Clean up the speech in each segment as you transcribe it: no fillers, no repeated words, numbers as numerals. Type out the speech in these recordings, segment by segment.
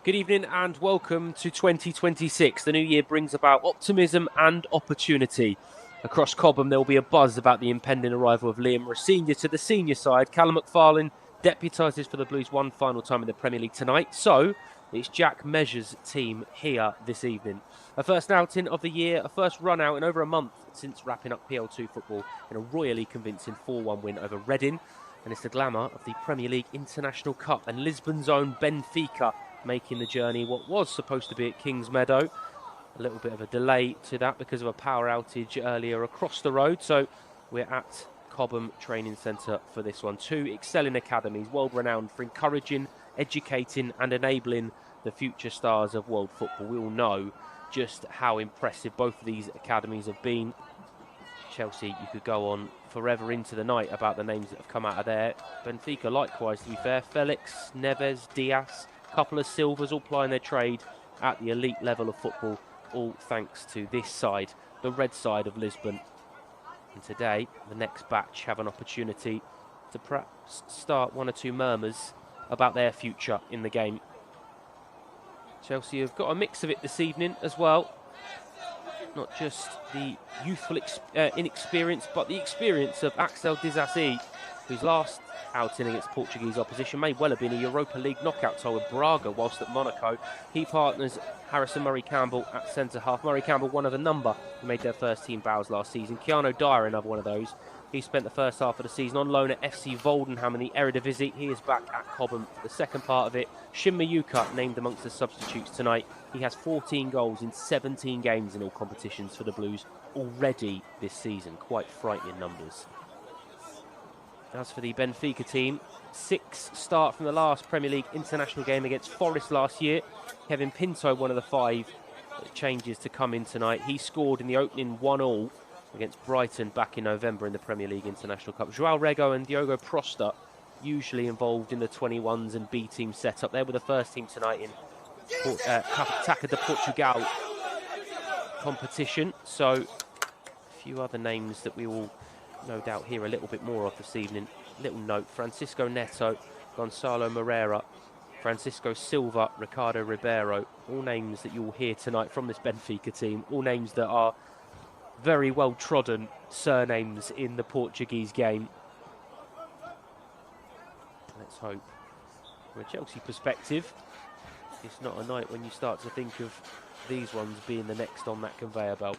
Good evening and welcome to 2026. The new year brings about optimism and opportunity. Across Cobham, there will be a buzz about the impending arrival of Liam Rosenior to the senior side. Callum McFarlane deputises for the Blues one final time in the Premier League tonight. So, it's Jack Measure's team here this evening. A first outing of the year, a first run out in over a month since wrapping up PL2 football in a royally convincing 4-1 win over Reading. And it's the glamour of the Premier League International Cup and Lisbon's own Benfica making the journey what was supposed to be at Kingsmeadow. A little bit of a delay to that because of a power outage earlier across the road. So we're at Cobham Training Centre for this one. Two excelling academies, world renowned for encouraging, educating and enabling the future stars of world football. We all know just how impressive both of these academies have been. Chelsea, you could go on forever into the night about the names that have come out of there. Benfica likewise, to be fair. Felix, Neves, Diaz, couple of Silvers all plying their trade at the elite level of football, all thanks to this side, the red side of Lisbon. And today, the next batch have an opportunity to perhaps start one or two murmurs about their future in the game. Chelsea have got a mix of it this evening as well. Not just the youthful inexperience, but the experience of Axel Disasi, whose last outing against Portuguese opposition may well have been a Europa League knockout tie with Braga whilst at Monaco. He partners Harrison Murray-Campbell at centre-half. Murray-Campbell, one of a number who made their first team bows last season. Keanu Dyer, another one of those. He spent the first half of the season on loan at FC Voldenham in the Eredivisie. He is back at Cobham for the second part of it. Shin Mayuka named amongst the substitutes tonight. He has 14 goals in 17 games in all competitions for the Blues already this season. Quite frightening numbers. As for the Benfica team, 6 start from the last Premier League international game against Forest last year. Kevin Pinto, one of the 5 changes to come in tonight. He scored in the opening 1-1 against Brighton back in November in the Premier League International Cup. João Rego and Diogo Prosta usually involved in the 21s and B team setup. They were the first team tonight in Taça de Portugal competition. So a few other names that we will no doubt hear a little bit more of this evening. Little note: Francisco Neto, Gonçalo Moreira, Francisco Silva, Ricardo Ribeiro, all names that you will hear tonight from this Benfica team, all names that are very well trodden surnames in the Portuguese game. Let's hope, from a Chelsea perspective, it's not a night when you start to think of these ones being the next on that conveyor belt.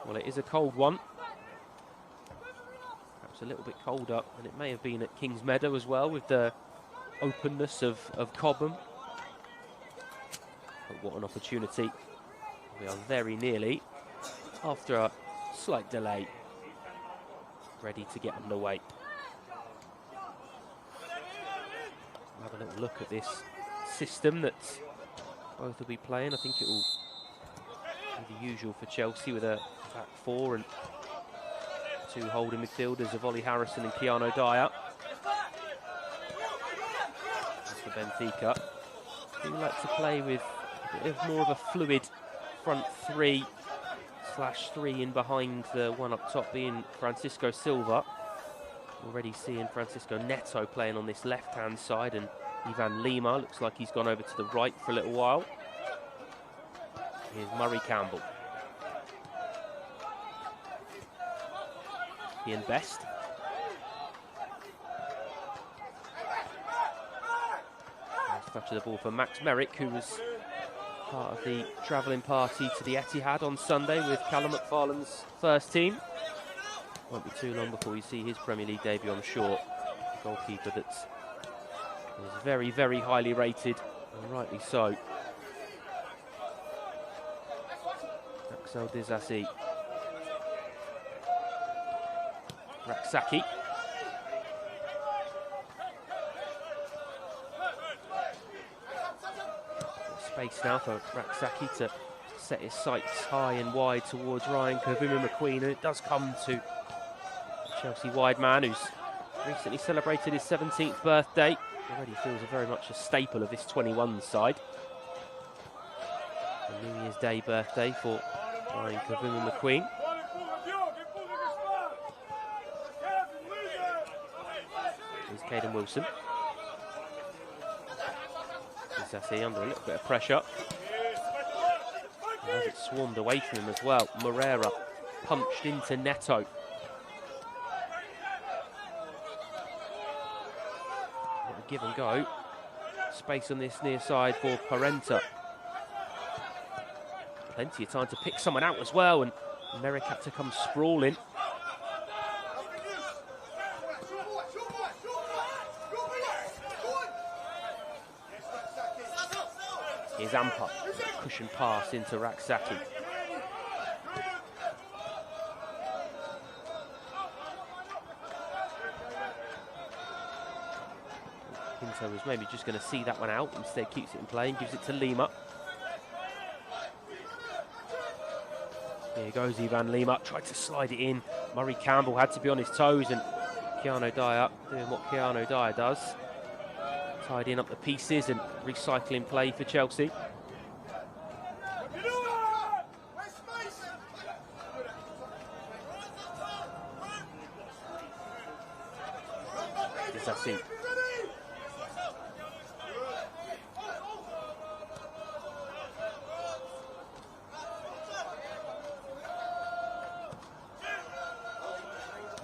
Well, it is a cold one. Perhaps a little bit colder than it may have been at Kingsmeadow as well, with the openness of Cobham. But what an opportunity. We are very nearly, after a slight delay, ready to get underway. Have a little look at this system that both will be playing. I think it will be the usual for Chelsea, with a back 4 and 2 holding midfielders of Ollie Harrison and Keanu Dyer. As for Benfica, they like to play with a bit of more of a fluid front 3/3 in behind, the one up top being Francisco Silva. Already seeing Francisco Neto playing on this left-hand side, and Ivan Lima looks like he's gone over to the right for a little while. Here's Murray-Campbell. Ian Best. Nice touch of the ball for Max Merrick, who was part of the travelling party to the Etihad on Sunday with Callum McFarlane's first team. Won't be too long before we see his Premier League debut, I'm sure. A goalkeeper that's very, very highly rated, and rightly so. Axel Disasi. Raksaki. Space now for Raksaki to set his sights high and wide towards Ryan Kavuma-McQueen, and it does come to Chelsea wide man who's recently celebrated his 17th birthday. Already feels very much a staple of this 21 side. A New Year's Day birthday for Ryan Kavuma-McQueen. Here's Caden Wilson. Sassi under a little bit of pressure. And as it swarmed away from him as well, Moreira punched into Neto. Give and go. Space on this near side for Parenta. Plenty of time to pick someone out as well, and Merrick had to come sprawling. Here's Ampa, cushion pass into Raksaki. Pinto was maybe just going to see that one out, instead keeps it in play and gives it to Lima. Here goes Ivan Lima, tried to slide it in. Murray Campbell had to be on his toes, and Keanu Dyer doing what Keanu Dyer does. Tidying up the pieces and recycling play for Chelsea. Disassi.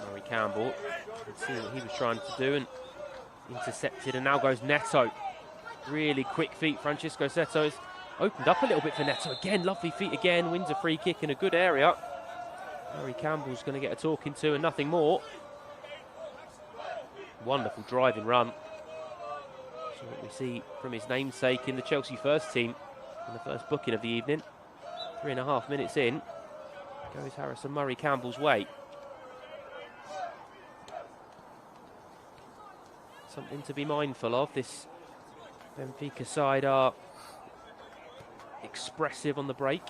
Murray Campbell, see what he was trying to do and intercepted, and now goes Neto. Really quick feet. Francisco Seto has opened up a little bit for Neto. Again, lovely feet again, wins a free kick in a good area. Murray Campbell's going to get a talking to and nothing more. Wonderful driving run. So what we see from his namesake in the Chelsea first team in the first booking of the evening. 3.5 minutes in, goes Harrison Murray Campbell's way. Something to be mindful of. This Benfica side are expressive on the break.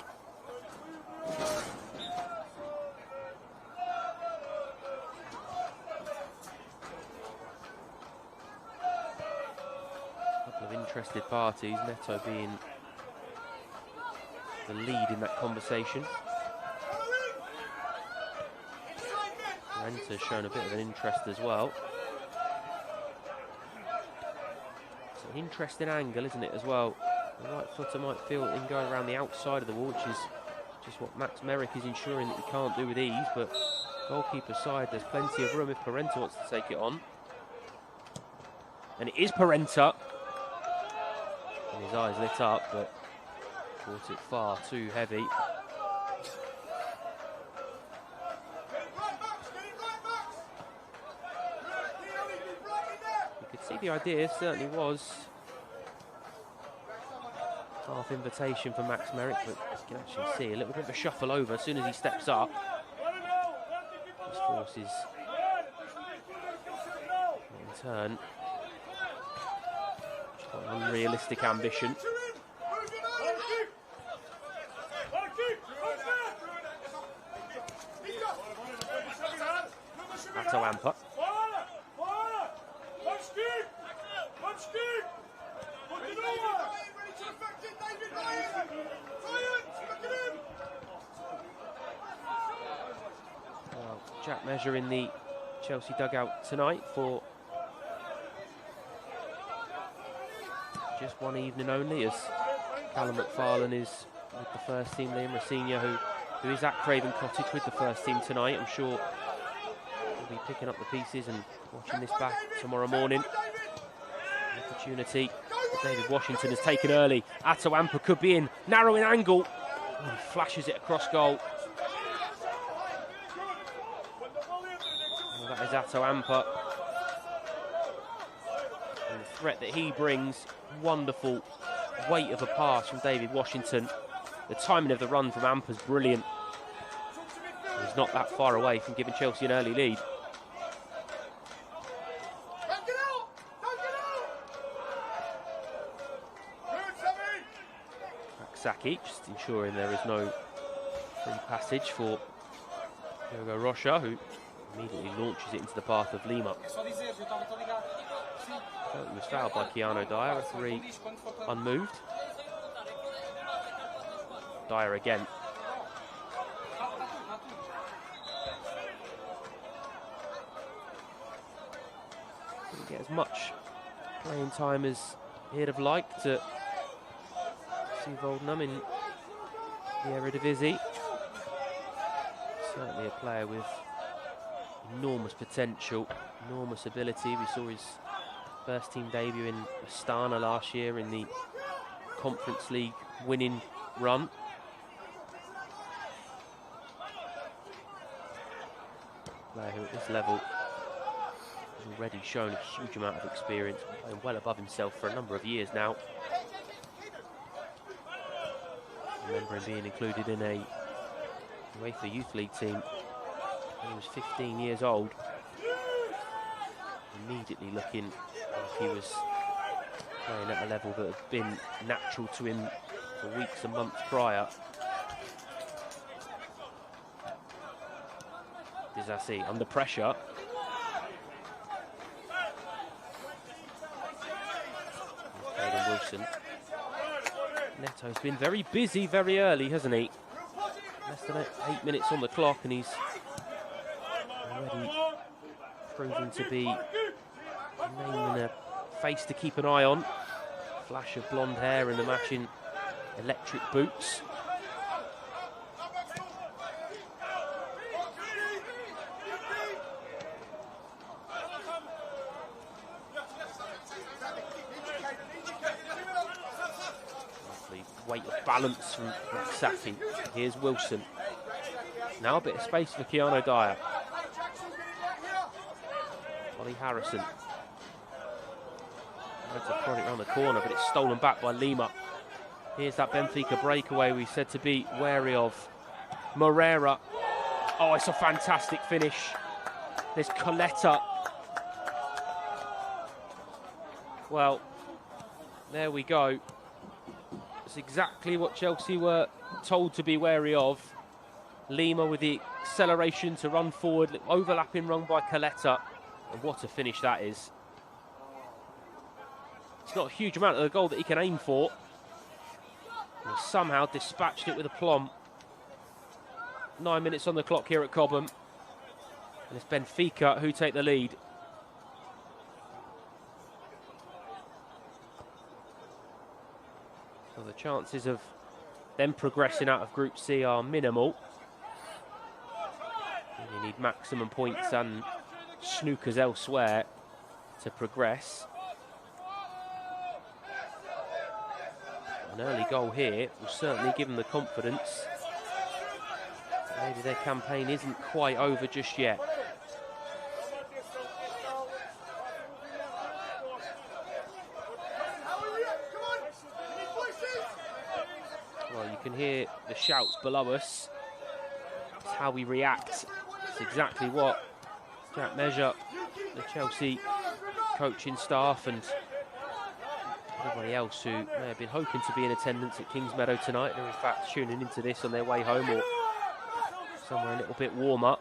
A couple of interested parties, Neto being the lead in that conversation. Renta's shown a bit of an interest as well. An interesting angle, isn't it, as well? The right footer might feel him going around the outside of the wall, which is just what Max Merrick is ensuring that he can't do with ease, but goalkeeper side, there's plenty of room if Parenta wants to take it on. And it is Parenta. And his eyes lit up, but caught it far too heavy. See, the idea certainly was half invitation for Max Merrick, but you can actually see a little bit of a shuffle over as soon as he steps up. This forces in turn quite an unrealistic ambition. Ato Ampa. Well, Jack Measure in the Chelsea dugout tonight for just one evening only, as Callum McFarlane is with the first team. Liam Rossinha, who is at Craven Cottage with the first team tonight. I'm sure he'll be picking up the pieces and watching this back tomorrow morning. An opportunity that David Washington has taken early. Ato Ampa could be in, narrowing angle. Oh, he flashes it across goal. Well, that is Ato Ampa. And the threat that he brings, wonderful weight of a pass from David Washington. The timing of the run from Ampa's brilliant. He's not that far away from giving Chelsea an early lead. Saki, just ensuring there is no free passage for Diogo Rocha, who immediately launches it into the path of Lima. Felt he was fouled by Keanu Dyer, referee unmoved. Dyer again. Didn't get as much playing time as he'd have liked to PSV Volendam in the Eredivisie. Certainly a player with enormous potential, enormous ability. We saw his first team debut in Astana last year in the Conference League winning run. Player who at this level has already shown a huge amount of experience, playing well above himself for a number of years now. I remember him being included in a UEFA Youth League team when he was 15 years old. Immediately looking like he was playing at a level that had been natural to him for weeks and months prior. Disasi under pressure. Caden Wilson. Neto's been very busy very early, hasn't he? Less than 8 minutes on the clock, and he's already proven to be a name and a face to keep an eye on. Flash of blonde hair and the matching electric boots. Weight of balance from Safi. Here's Wilson. Now a bit of space for Keanu Dyer. Ollie Harrison. Tries to prod it around the corner, but it's stolen back by Lima. Here's that Benfica breakaway we said to be wary of. Moreira. Oh, it's a fantastic finish. There's Coletta. Well, there we go. It's exactly what Chelsea were told to be wary of. Lima with the acceleration to run forward, overlapping run by Coletta. And what a finish that is. It's not a huge amount of the goal that he can aim for. And he somehow dispatched it with aplomb. 9 minutes on the clock here at Cobham. And it's Benfica who take the lead. So the chances of them progressing out of Group C are minimal. You need maximum points and snookers elsewhere to progress. An early goal here will certainly give them the confidence. Maybe their campaign isn't quite over just yet. Well, you can hear the shouts below us. It's how we react. It's exactly what Jack Measure, the Chelsea coaching staff, and everybody else who may have been hoping to be in attendance at Kingsmeadow tonight are in fact tuning into this on their way home or somewhere a little bit warmer.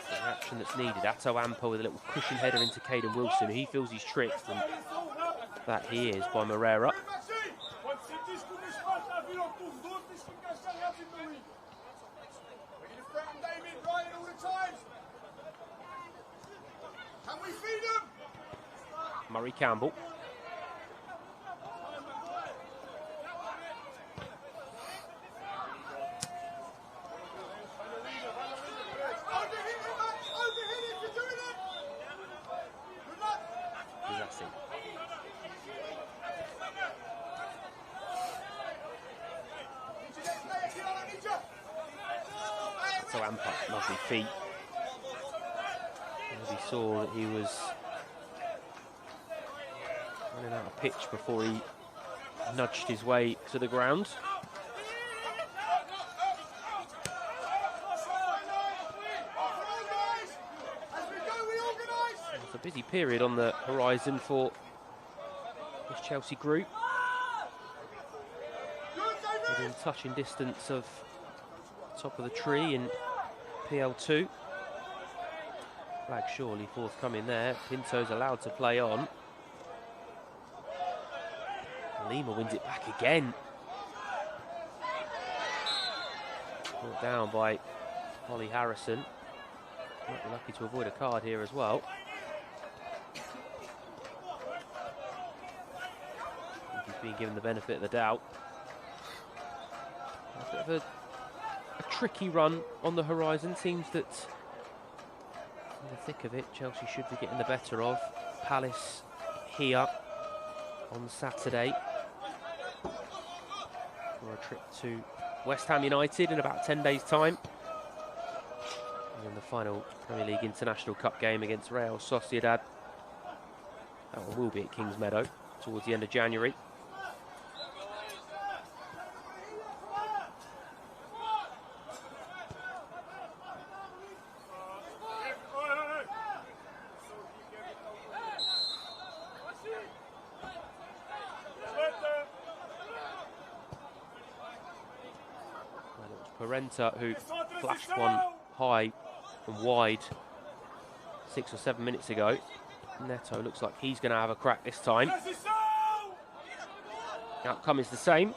The action that's needed. Atto Ampo with a little cushion header into Caden Wilson. He feels he's tricked, and that he is by Moreira. Murray Campbell. So Ampa, lovely feet. As we saw that he was running out of pitch before he nudged his way to the ground. It's a busy period on the horizon for this Chelsea group. Within touching distance of top of the tree in PL2. Flag surely forthcoming there. Pinto's allowed to play on. Lima wins it back again. Brought down by Ollie Harrison. Might be lucky to avoid a card here as well. being given the benefit of the doubt. A bit of a tricky run on the horizon. Seems that in the thick of it, Chelsea should be getting the better of Palace here on Saturday for a trip to West Ham United in about 10 days' time. And then the final Premier League International Cup game against Real Sociedad. That one will be at Kings Meadow towards the end of January. Parenta, who flashed one high and wide 6 or 7 minutes ago. Neto looks like he's going to have a crack this time. The outcome is the same.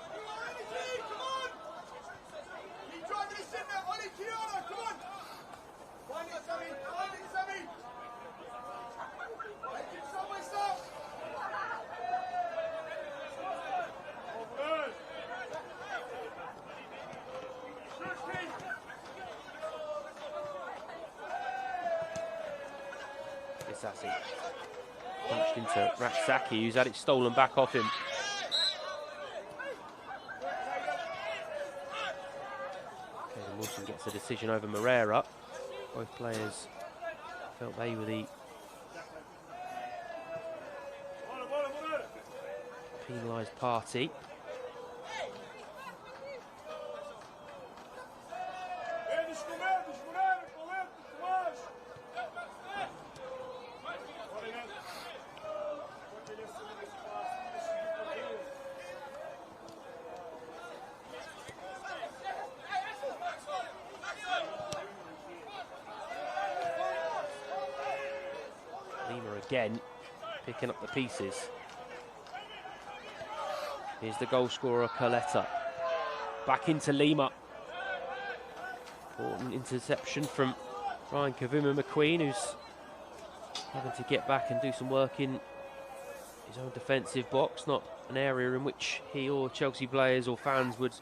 Punched into Ratsaki, who's had it stolen back off him. Caden Wilson gets a decision over Moreira. Both players felt they were the penalised party. Again, picking up the pieces. Here's the goal scorer, Coletta. Back into Lima. Important interception from Ryan Kavuma McQueen, who's having to get back and do some work in his own defensive box. Not an area in which he or Chelsea players or fans would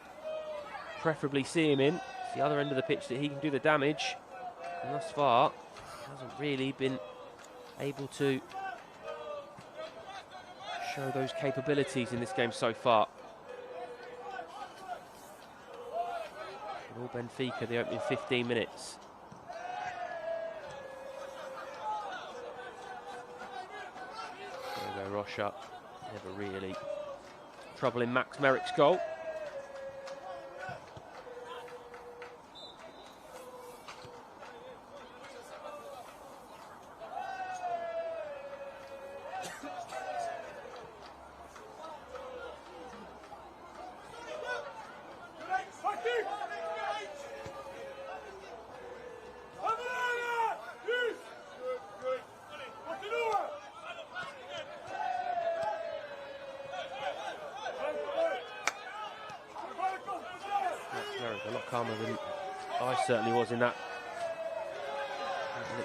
preferably see him in. It's the other end of the pitch that he can do the damage. And thus far, hasn't really been able to show those capabilities in this game so far. And all Benfica, the opening 15 minutes. There we go, Rocha. Never really troubling Max Merrick's goal. A lot calmer than I certainly was in that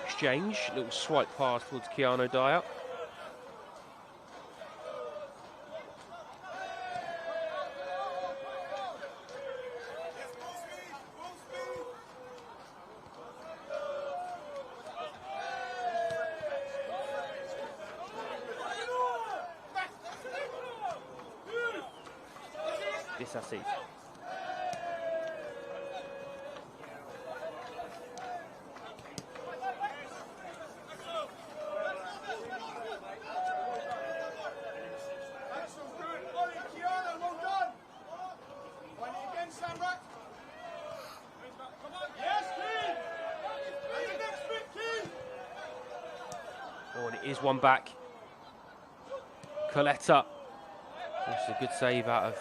exchange. Little swipe pass towards Keanu Dyer. Disasi. Oh, and it is one back. Coletta. That's a good save out of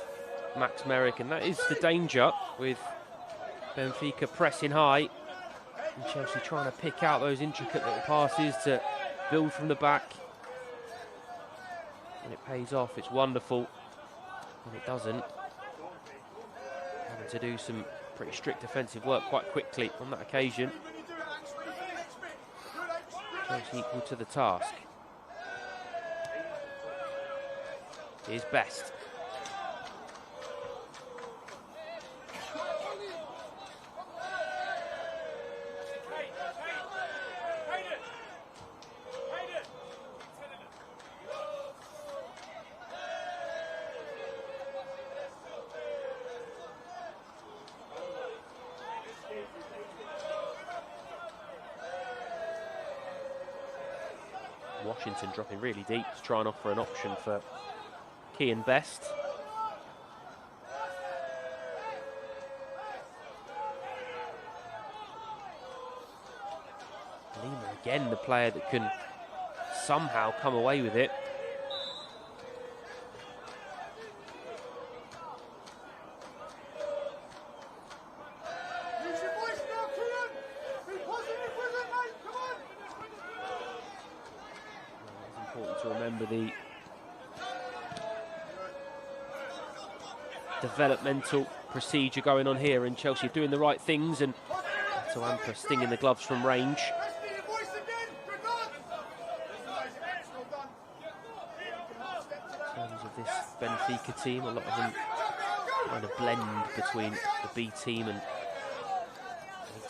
Max Merrick, and that is the danger with Benfica pressing high and Chelsea trying to pick out those intricate little passes to build from the back. When it pays off, it's wonderful. When it doesn't, having to do some pretty strict defensive work quite quickly on that occasion. Chelsea equal to the task. Here's Best. Washington dropping really deep to try and offer an option for Key and Best. Lima again, the player that can somehow come away with it. It's important to remember the developmental procedure going on here, and Chelsea doing the right things, and Amper stinging the gloves from range. In terms of this Benfica team, a lot of them kind of blend between the B team and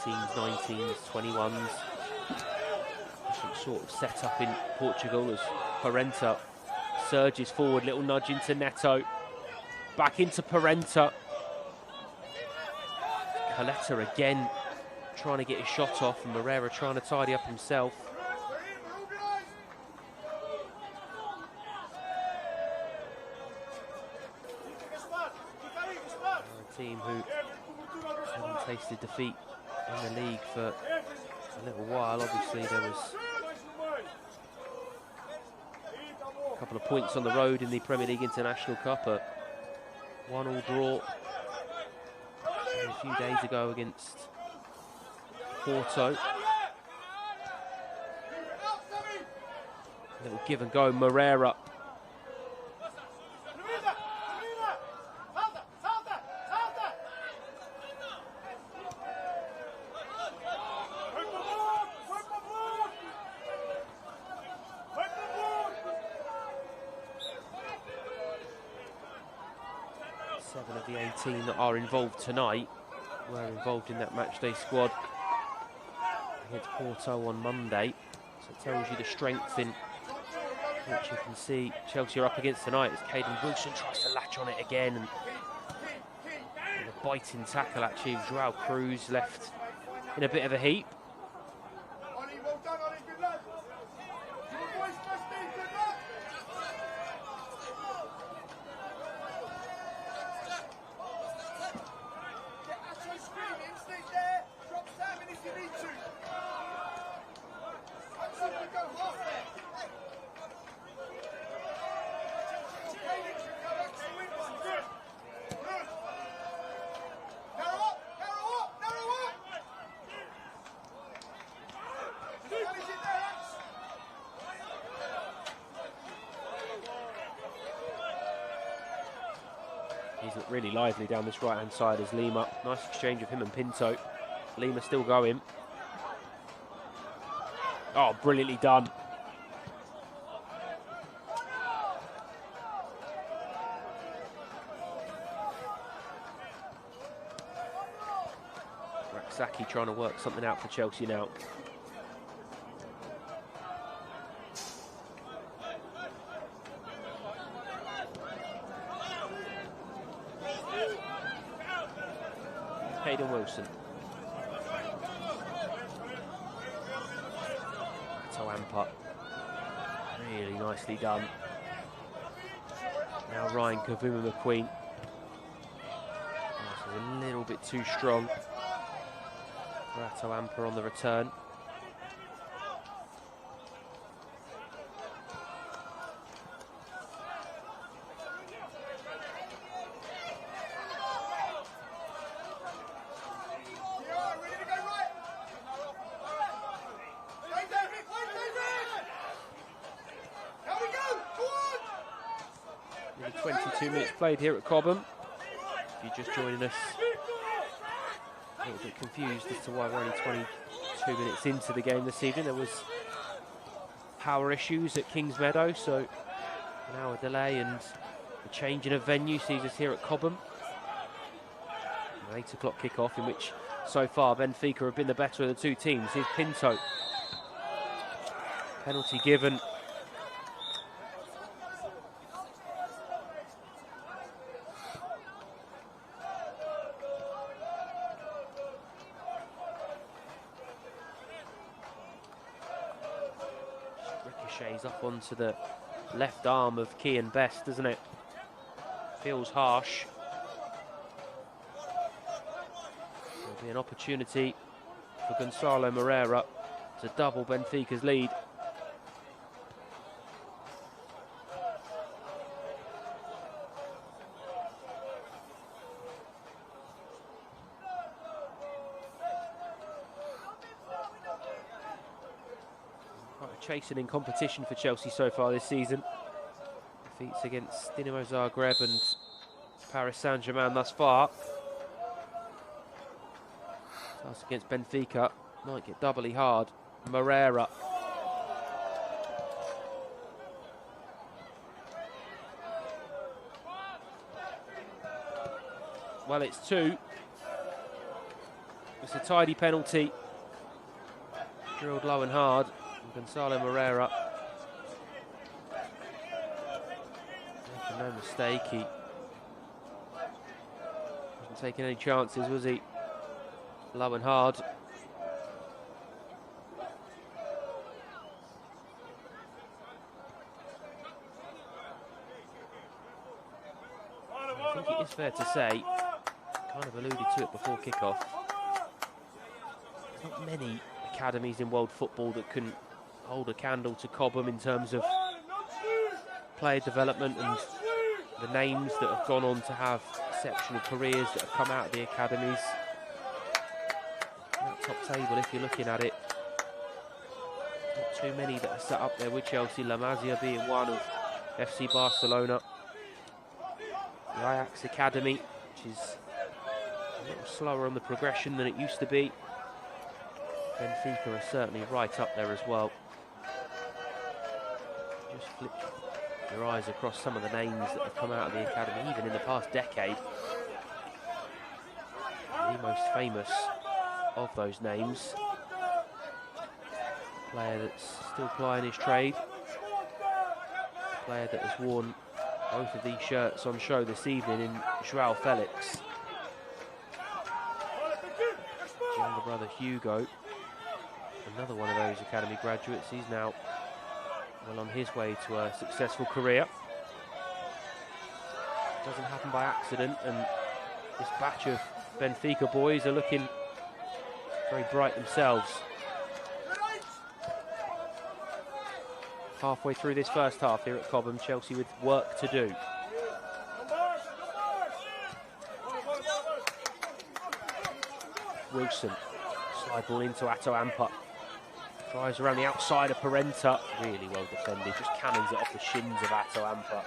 18s, 19s, 21s. Different sort of setup in Portugal as Parenta surges forward, little nudge into Neto. Back into Parenta. Coletta again trying to get his shot off, and Moreira trying to tidy up himself. A team who haven't tasted defeat in the league for a little while. Obviously there was a couple of points on the road in the Premier League International Cup, a 1-1 draw a few days ago against Porto. A little give and go, Moreira. Seven of the 18 that are involved tonight were involved in that matchday squad against Porto on Monday. So it tells you the strength in which you can see Chelsea are up against tonight as Caden Wilson tries to latch on it again. And a biting tackle actually, Joao Cruz left in a bit of a heap. He's looked really lively down this right-hand side as Lima. Nice exchange of him and Pinto. Lima still going. Oh, brilliantly done. Raksaki trying to work something out for Chelsea now. Caden Wilson. Amper. Really nicely done. Now Ryan Kavuma McQueen. This is a little bit too strong. Rato Amper on the return. Nearly 22 minutes played here at Cobham. If you're just joining us, a little bit confused as to why we're only 22 minutes into the game this evening. There was power issues at Kings Meadow, so an hour delay and the change in a venue sees us here at Cobham. An 8 o'clock kick-off in which so far Benfica have been the better of the two teams. Here's Pinto. Penalty given. Ricochets up onto the left arm of Kian Best, doesn't it? Feels harsh. There'll be an opportunity for Gonzalo Moreira to double Benfica's lead. Quite a chastening competition for Chelsea so far this season. Defeats against Dinamo Zagreb and Paris Saint-Germain thus far. Task against Benfica might get doubly hard. Moreira. Well, it's 2. It's a tidy penalty. Drilled low and hard. And Gonzalo Moreira. Making no mistake, he wasn't taking any chances, was he? Low and hard. I think it is fair to say, kind of alluded to it before kickoff, there's not many academies in world football that can hold a candle to Cobham in terms of player development and the names that have gone on to have exceptional careers that have come out of the academies. That top table, if you're looking at it, not too many that are set up there with Chelsea. La Masia being one of FC Barcelona. The Ajax Academy, which is a little slower on the progression than it used to be. Benfica are certainly right up there as well. Just flip your eyes across some of the names that have come out of the academy, even in the past decade. The most famous of those names, a player that's still plying his trade, a player that has worn both of these shirts on show this evening in João Felix. His younger brother Hugo, another one of those academy graduates. He's now well on his way to a successful career. Doesn't happen by accident, and this batch of Benfica boys are looking very bright themselves. Halfway through this first half here at Cobham, Chelsea with work to do. Wilson, slide ball into Atto Ampa. Drives around the outside of Parenta. Really well defended, just cannons it off the shins of Atto Ampa.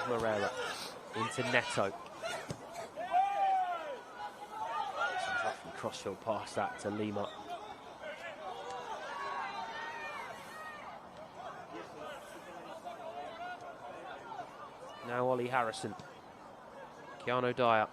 Moreira into Neto. Sounds like from crossfield past that to Lima. Now Ollie Harrison. Keanu Dyer.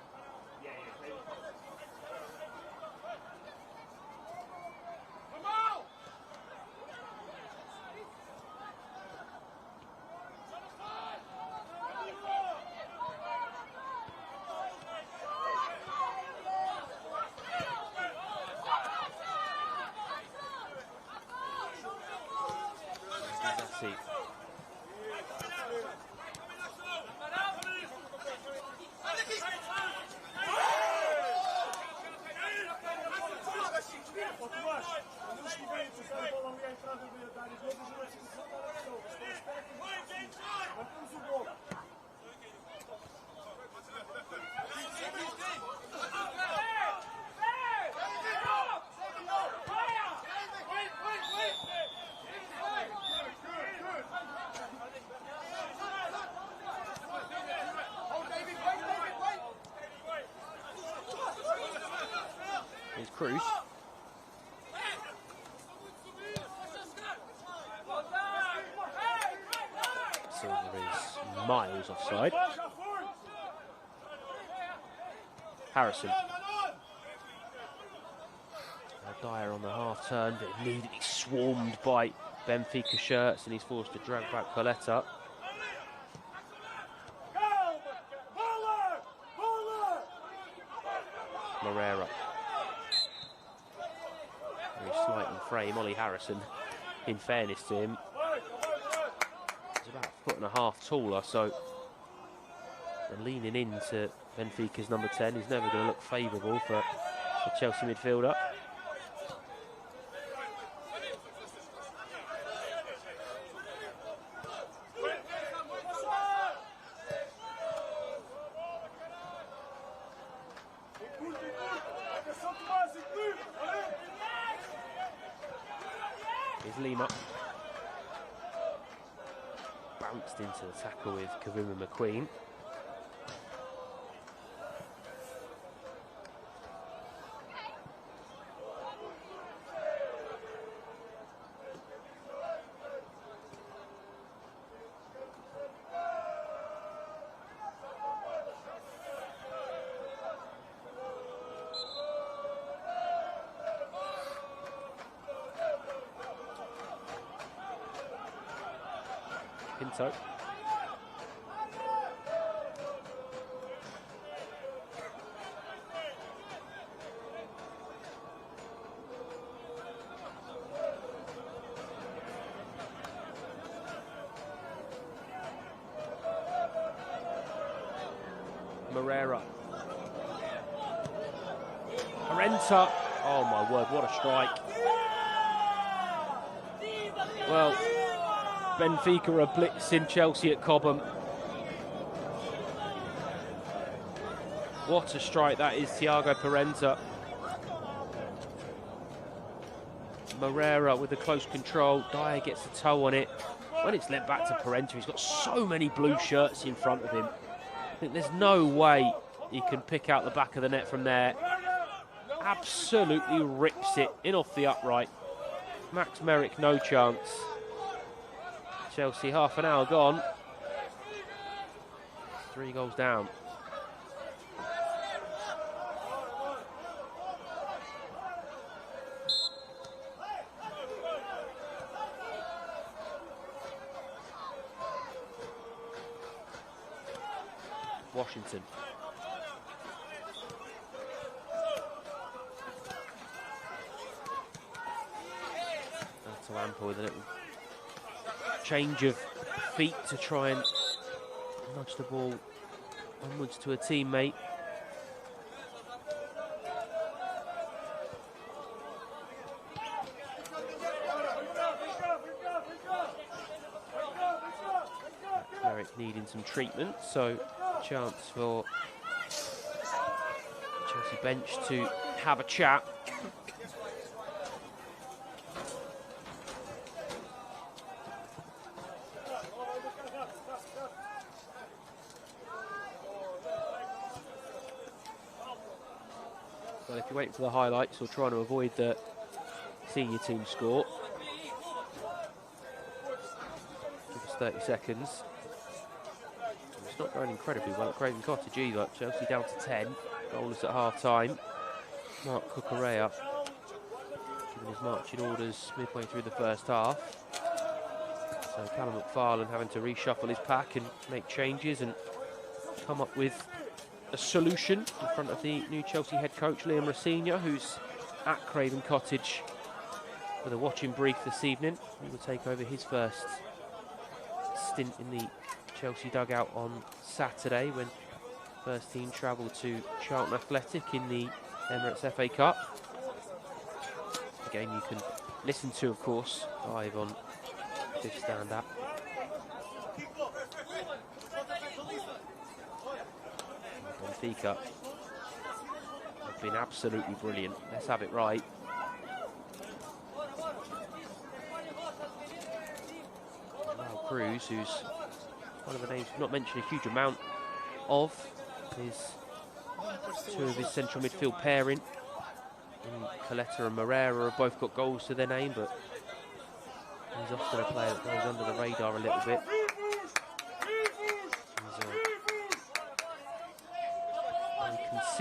Here's Cruz. So is miles offside. Harrison. Dyer on the half turn, but immediately swarmed by Benfica shirts, and he's forced to drag back Coletta. Moreira. Very slight in frame. Ollie Harrison, in fairness to him, he's about 1.5 foot taller, so leaning into Benfica's number 10 is never going to look favourable for the Chelsea midfielder. Here's Lima. Bounced into the tackle with Cobham and McQueen. Pinto. Moreira. Arenta. Oh my word, what a strike. Well, Benfica are blitzing Chelsea at Cobham. What a strike that is, Thiago Parenta. Moreira with the close control. Dyer gets a toe on it. When it's lent back to Parenta, he's got so many blue shirts in front of him. I think there's no way he can pick out the back of the net from there. Absolutely rips it in off the upright. Max Merrick, no chance. Chelsea half an hour gone. 3 goals down. Washington. That's to Ample with a little change of feet to try and nudge the ball onwards to a teammate. Merrick needing some treatment, so chance for the Chelsea bench to have a chat. Well, if you're waiting for the highlights or trying to avoid the senior team score, give us 30 seconds. It's not going incredibly well at Craven Cottage either. Chelsea down to 10. Goalless at half-time. Mark Cucurella giving his marching orders midway through the first half. So Callum McFarlane having to reshuffle his pack and make changes and come up with a solution in front of the new Chelsea head coach, Liam Rossigna, who's at Craven Cottage with a watching brief this evening. He will take over his first stint in the Chelsea dugout on Saturday when first team travel to Charlton Athletic in the Emirates FA Cup. A game you can listen to, of course, live on Fifth Stand app. Benfica have been absolutely brilliant. Let's have it right. Raul Cruz, who's one of the names we've not mentioned a huge amount of, is 2 of his central midfield pairing. And Coletta and Moreira have both got goals to their name, but he's often a player that goes under the radar a little bit.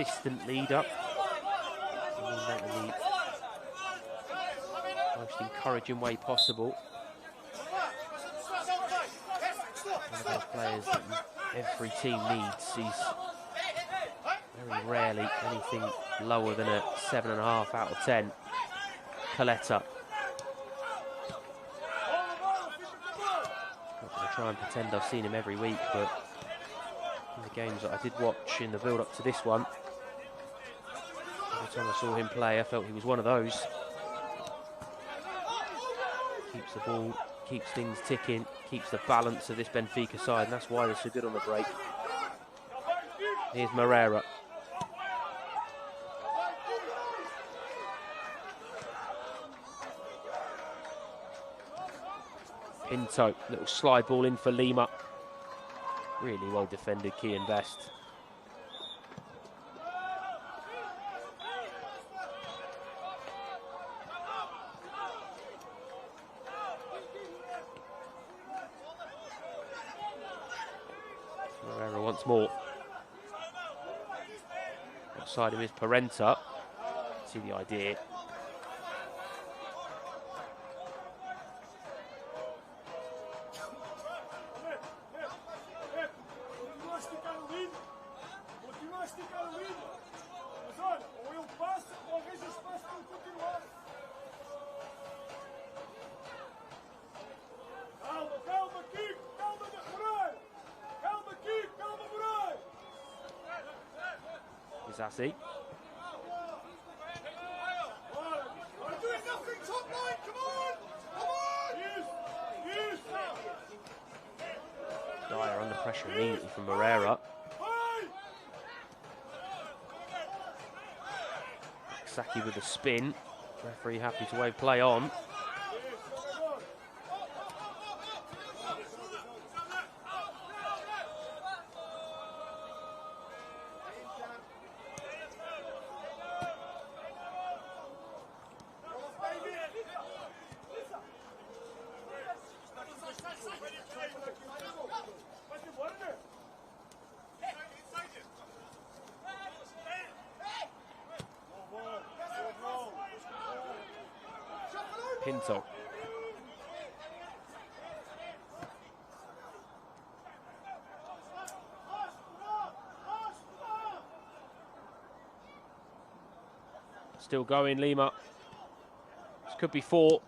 consistent leader. I mean that in the most encouraging way possible. One of those players that every team needs. He's very rarely anything lower than a 7.5 out of 10. Coletta. Not going to try and pretend I've seen him every week, but in the games that I did watch in the build-up to this one, every time I saw him play, I felt he was one of those. Keeps the ball, keeps things ticking, keeps the balance of this Benfica side, and that's why they're so good on the break. Here's Moreira. Pinto, little slide ball in for Lima. Really well defended, key and best. Moreira once more. Outside him is Parenta. See the idea. Zassi. Dyer under pressure immediately from Moreira. Saki with the spin. Referee happy to wave play on. Pinto. Still going, Lima. This could be 4.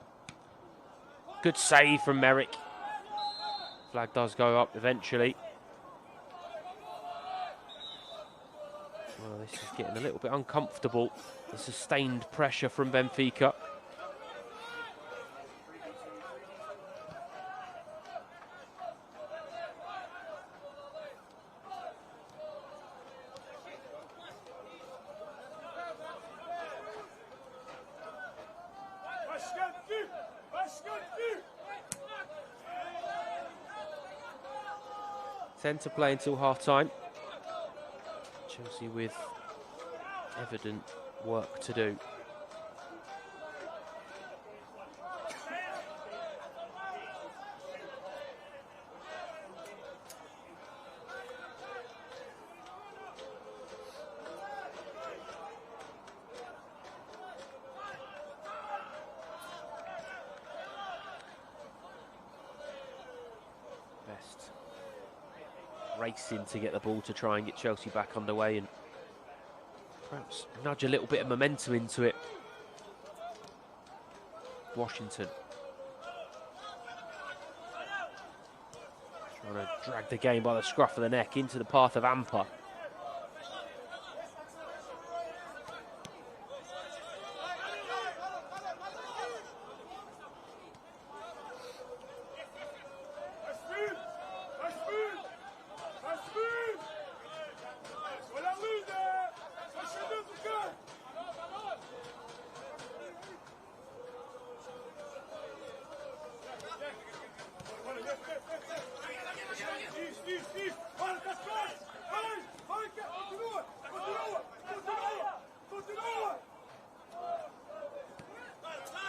Good save from Merrick. Flag does go up eventually. Well, this is getting a little bit uncomfortable. The sustained pressure from Benfica. To play until half-time. Chelsea with evident work to do. Best racing to get the ball to try and get Chelsea back underway and perhaps nudge a little bit of momentum into it. Washington trying to drag the game by the scruff of the neck into the path of Ampa.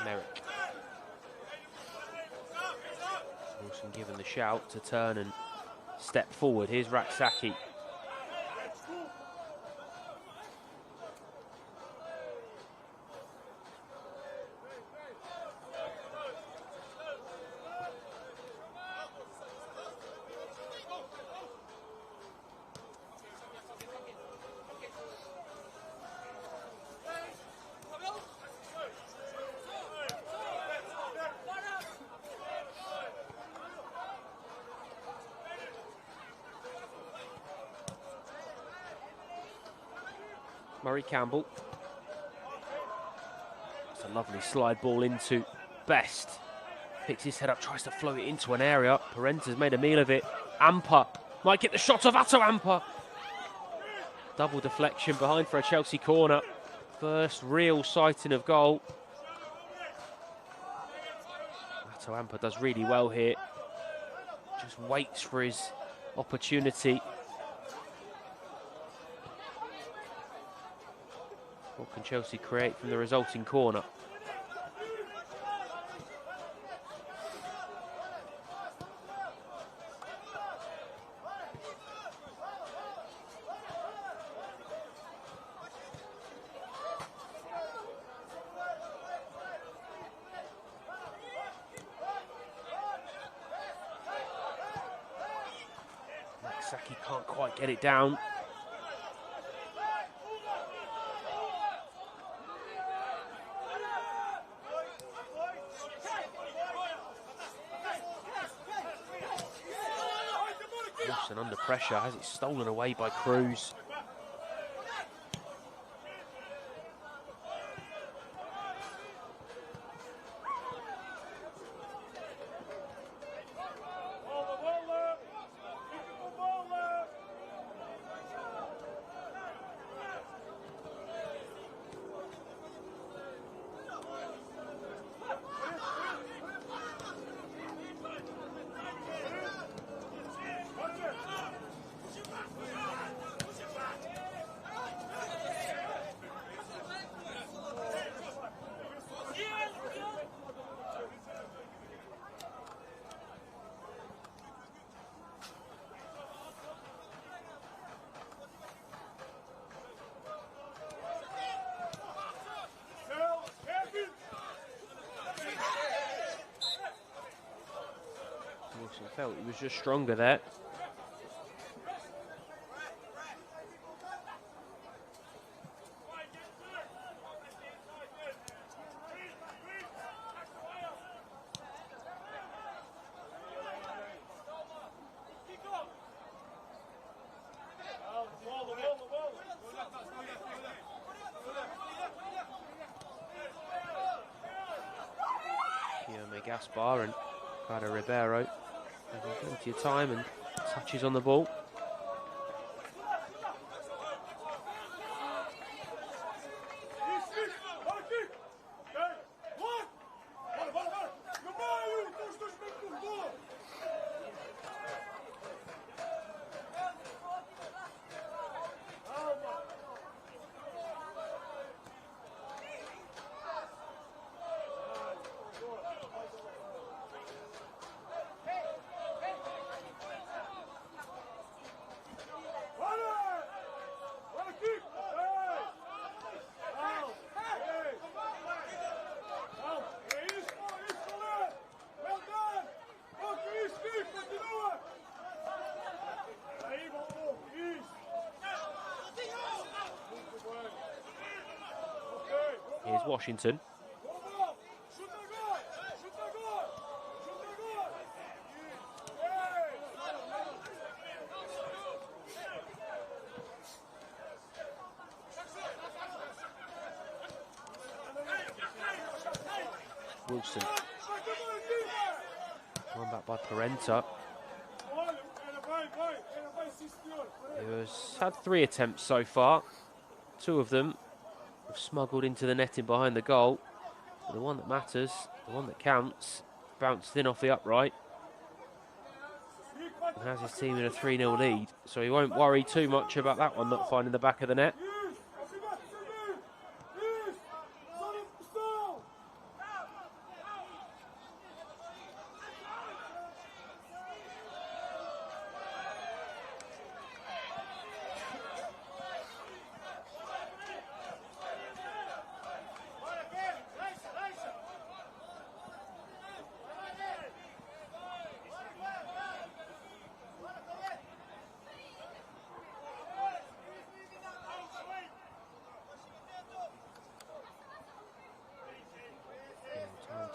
Merrick. Wilson given the shout to turn and step forward. Here's Raksaki. Murray Campbell. It's a lovely slide ball into Best. Picks his head up, tries to float it into an area. Parenta's made a meal of it. Amper might get the shot of Atto Amper. Double deflection behind for a Chelsea corner. First real sighting of goal. Atto Amper does really well here. Just waits for his opportunity. What can Chelsea create from the resulting corner? Saki can't quite get it down. Wilson under pressure, has it stolen away by Cruz. Wilson felt he was just stronger there. Gaspar and Ricardo Ribeiro having plenty of time and touches on the ball. Here's Washington. Wilson. Run back by Parenta. He has had 3 attempts so far. 2 of them have smuggled into the netting behind the goal. But the one that matters, the one that counts, bounced in off the upright. And has his team in a 3-0 lead. So he won't worry too much about that one not finding the back of the net.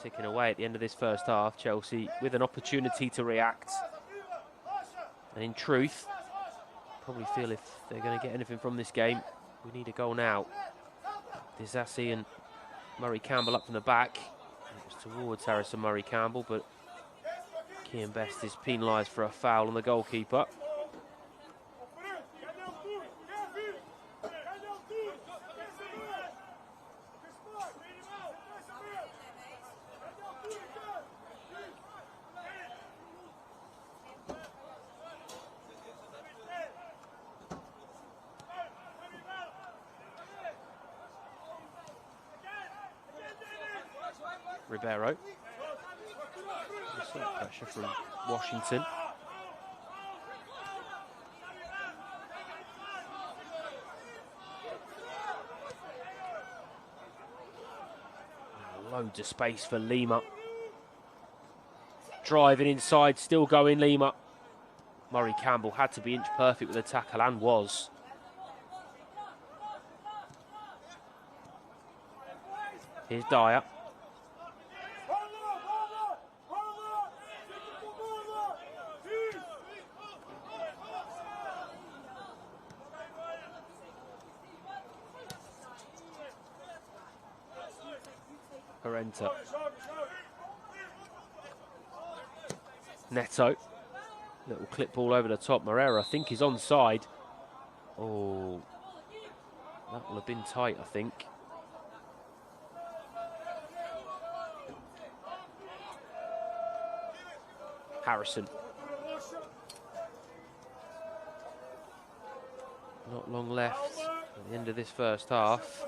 Ticking away at the end of this first half. Chelsea with an opportunity to react. And in truth, probably feel if they're going to get anything from this game, We need a goal now. Disassi and Murray Campbell up from the back. It was towards Harrison Murray Campbell, but Kian Best is penalised for a foul on the goalkeeper. Ribeiro. Some pressure from Washington. Loads of space for Lima. Driving inside, still going Lima. Murray Campbell had to be inch perfect with the tackle and was. Here's Dyer. Parenta. Neto. Little clip ball over the top. Moreira, I think, is onside. Oh, that will have been tight, I think. Harrison. Not long left at the end of this first half.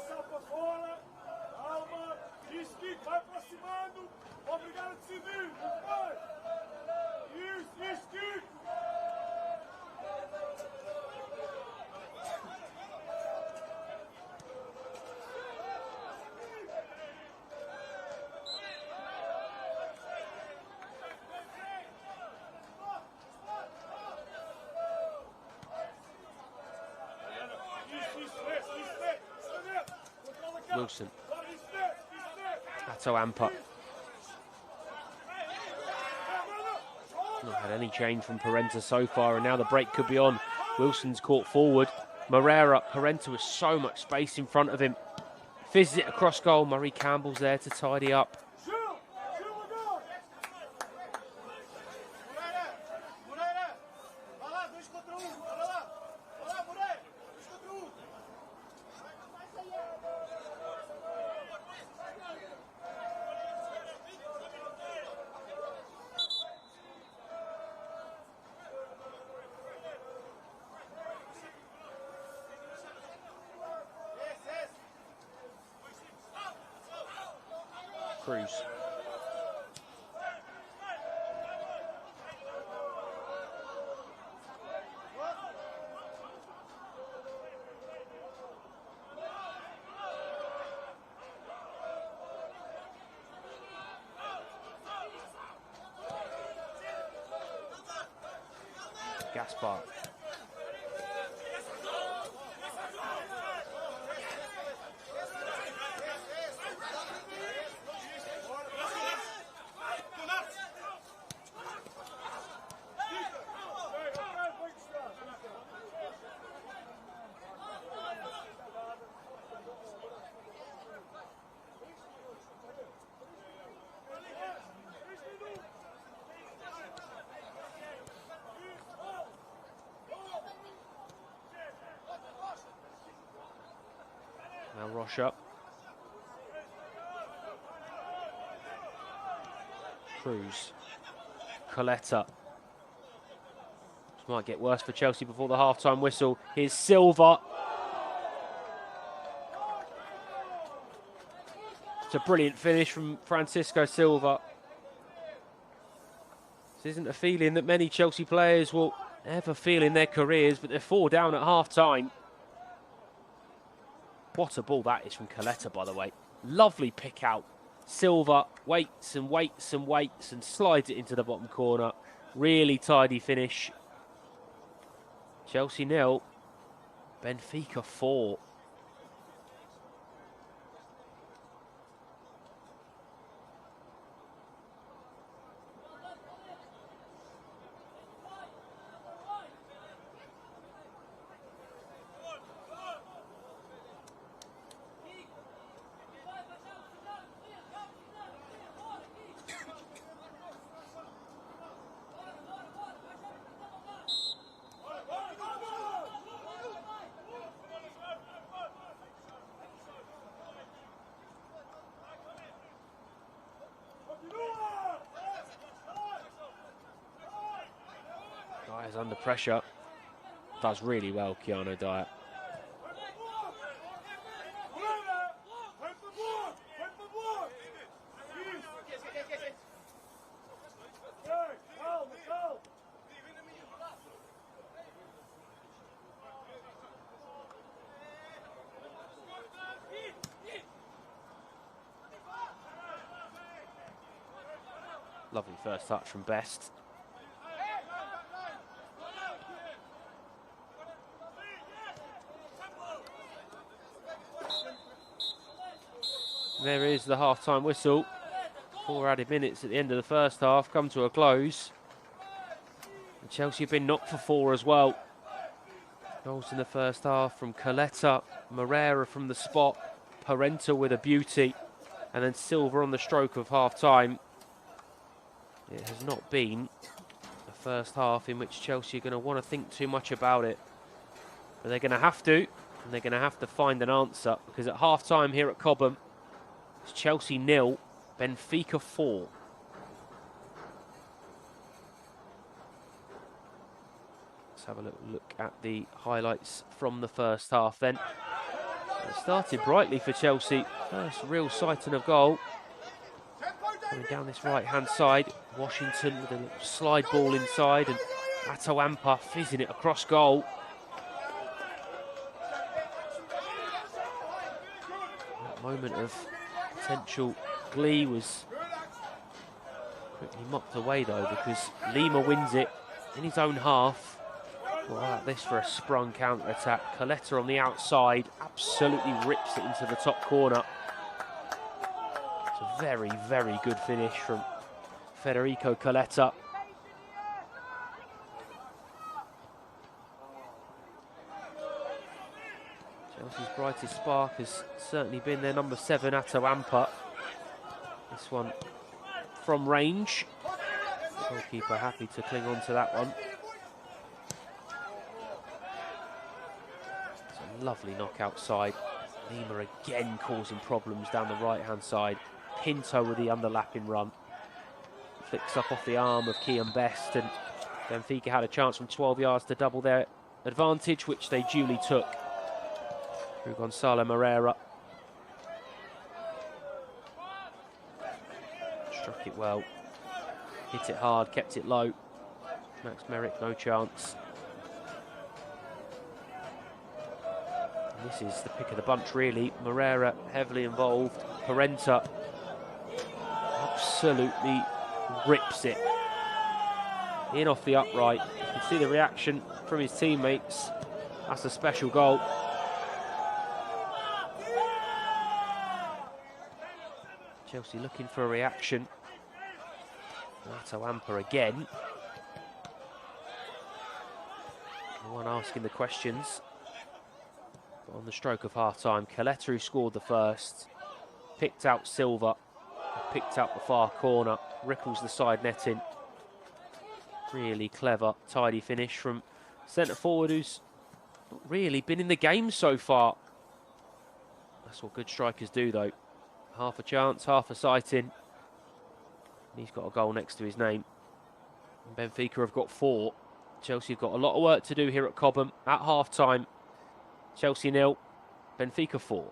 Wilson. Ato Ampa. Not had any change from Parenta so far, and now the break could be on. Wilson's caught forward. Moreira. Parenta with so much space in front of him. Fizzes it across goal. Murray Campbell's there to tidy up. Cruz. Gaspar. Now Rocha. Cruz. Coletta. This might get worse for Chelsea before the half-time whistle. Here's Silva. It's a brilliant finish from Francisco Silva. This isn't a feeling that many Chelsea players will ever feel in their careers, but they're 4 down at half-time. What a ball that is from Coletta, by the way. Lovely pick out. Silva waits and waits and waits and slides it into the bottom corner. Really tidy finish. Chelsea 0, Benfica 4. Dia's under pressure. Does really well, Keanu Dia. Lovely first touch from Best. There is the half-time whistle. 4 added minutes at the end of the first half come to a close. And Chelsea have been knocked for 4 as well. Goals in the first half from Coletta, Moreira from the spot, Parenta with a beauty, and then Silva on the stroke of half-time. It has not been the first half in which Chelsea are going to want to think too much about it. But they're going to have to, and they're going to have to find an answer, because at half-time here at Cobham, it's Chelsea 0, Benfica 4. Let's have a little look at the highlights from the first half then. It started brightly for Chelsea. First real sighting of goal. Coming down this right-hand side, Washington with a little slide ball inside, and Atoampa fizzing it across goal. That moment of potential glee was quickly mopped away though, because Lima wins it in his own half. What about this for a sprung counter-attack? Coletta on the outside absolutely rips it into the top corner. It's a very, very good finish from Federico Coletta. Chelsea's brightest spark has certainly been their number 7, Atoampa. This one from range. The goalkeeper happy to cling on to that one. It's a lovely knock outside. Lima again causing problems down the right-hand side. Pinto with the underlapping run. Flicks up off the arm of Kian Best, and Benfica had a chance from 12 yards to double their advantage, which they duly took through Gonzalo Moreira. Struck it well, hit it hard, kept it low. Max Merrick, no chance. And this is the pick of the bunch, really. Moreira heavily involved. Parenta absolutely rips it in off the upright. You can see the reaction from his teammates. That's a special goal. Chelsea looking for a reaction. Atoampa again. The one asking the questions. But on the stroke of half-time, Coletta, who scored the first, picked out Silva, picked out the far corner, ripples the side netting. Really clever, tidy finish from centre-forward, who's not really been in the game so far. That's what good strikers do, though. Half a chance, half a sighting. He's got a goal next to his name. And Benfica have got 4. Chelsea have got a lot of work to do here at Cobham. At half-time, Chelsea 0, Benfica 4.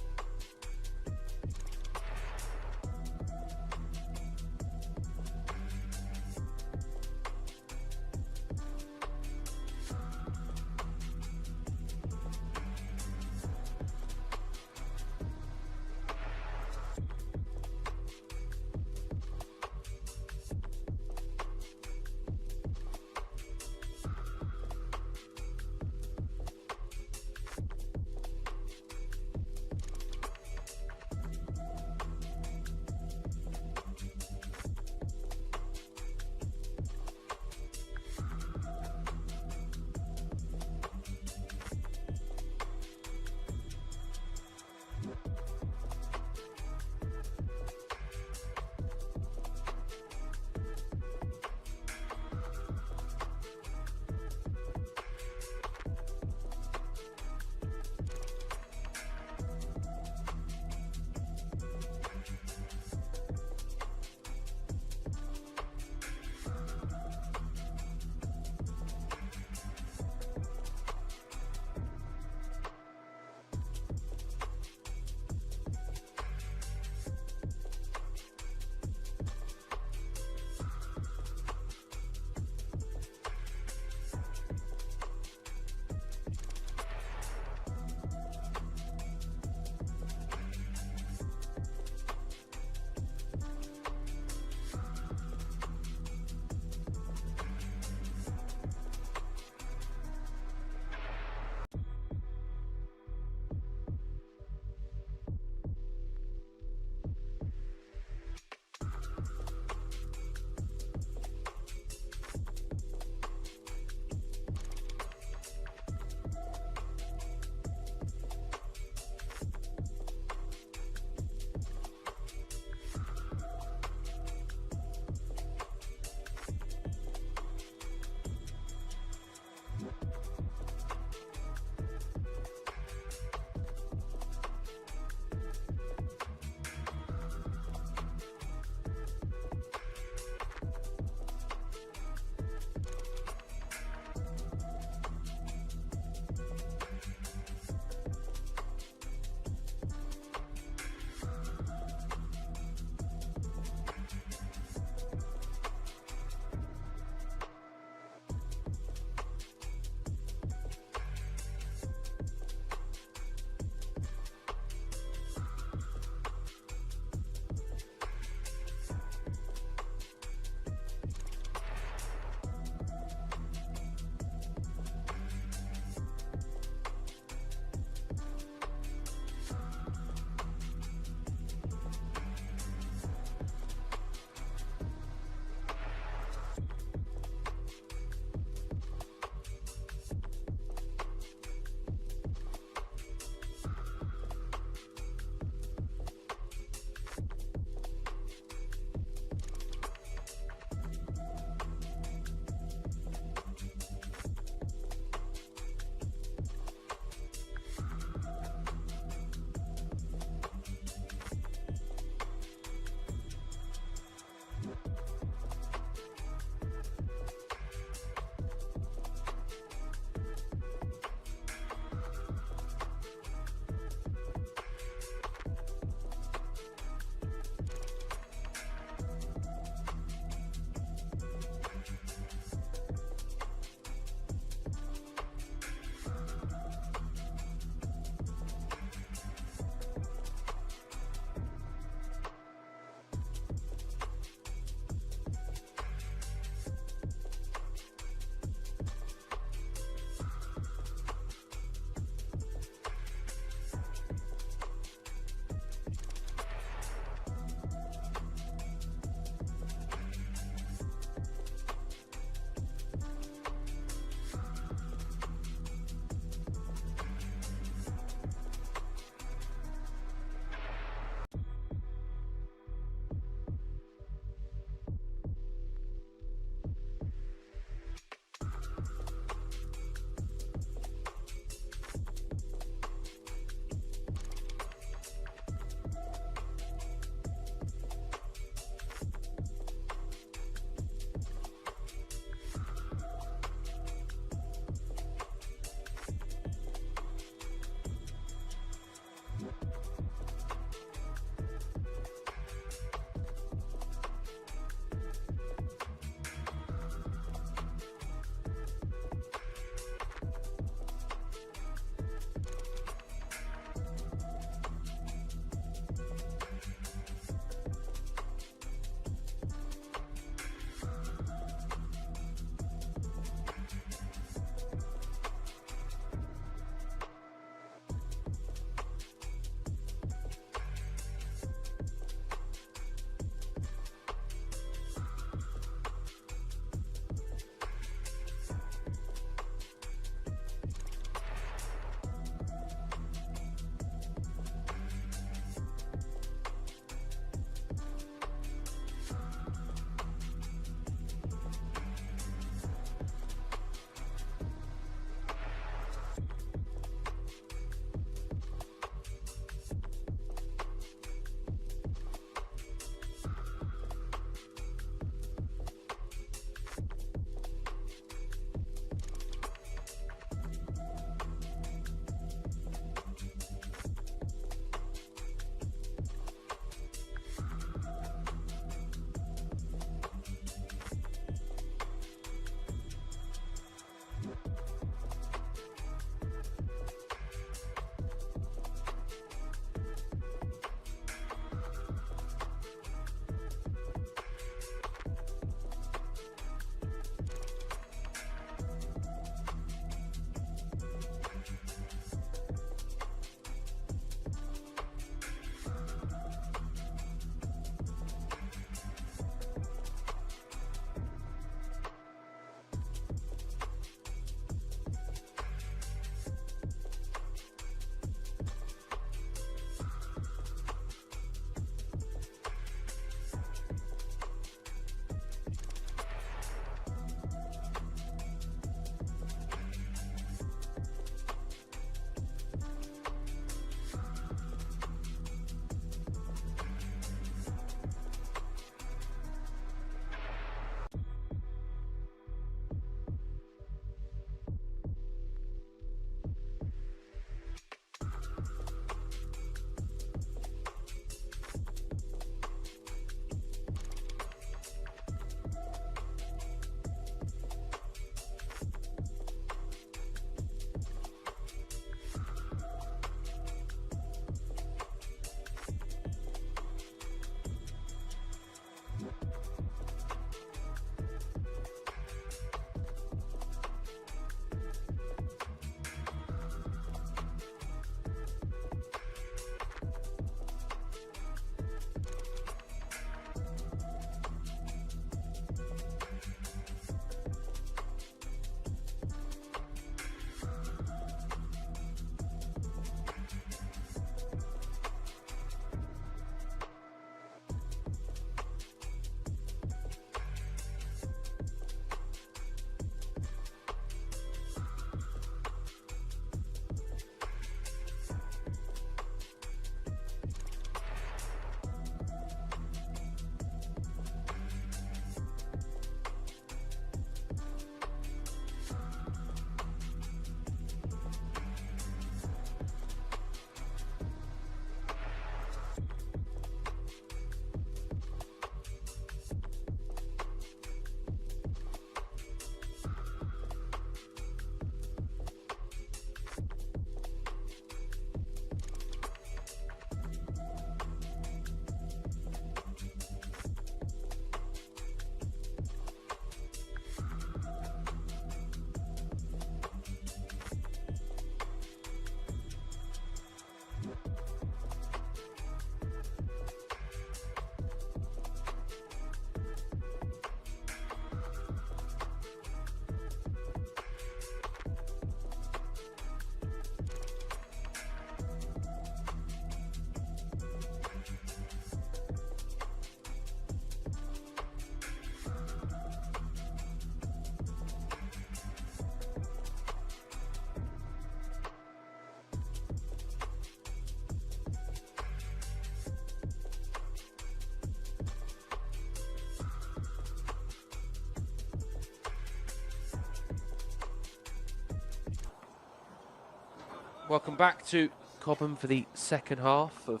Welcome back to Cobham for the second half of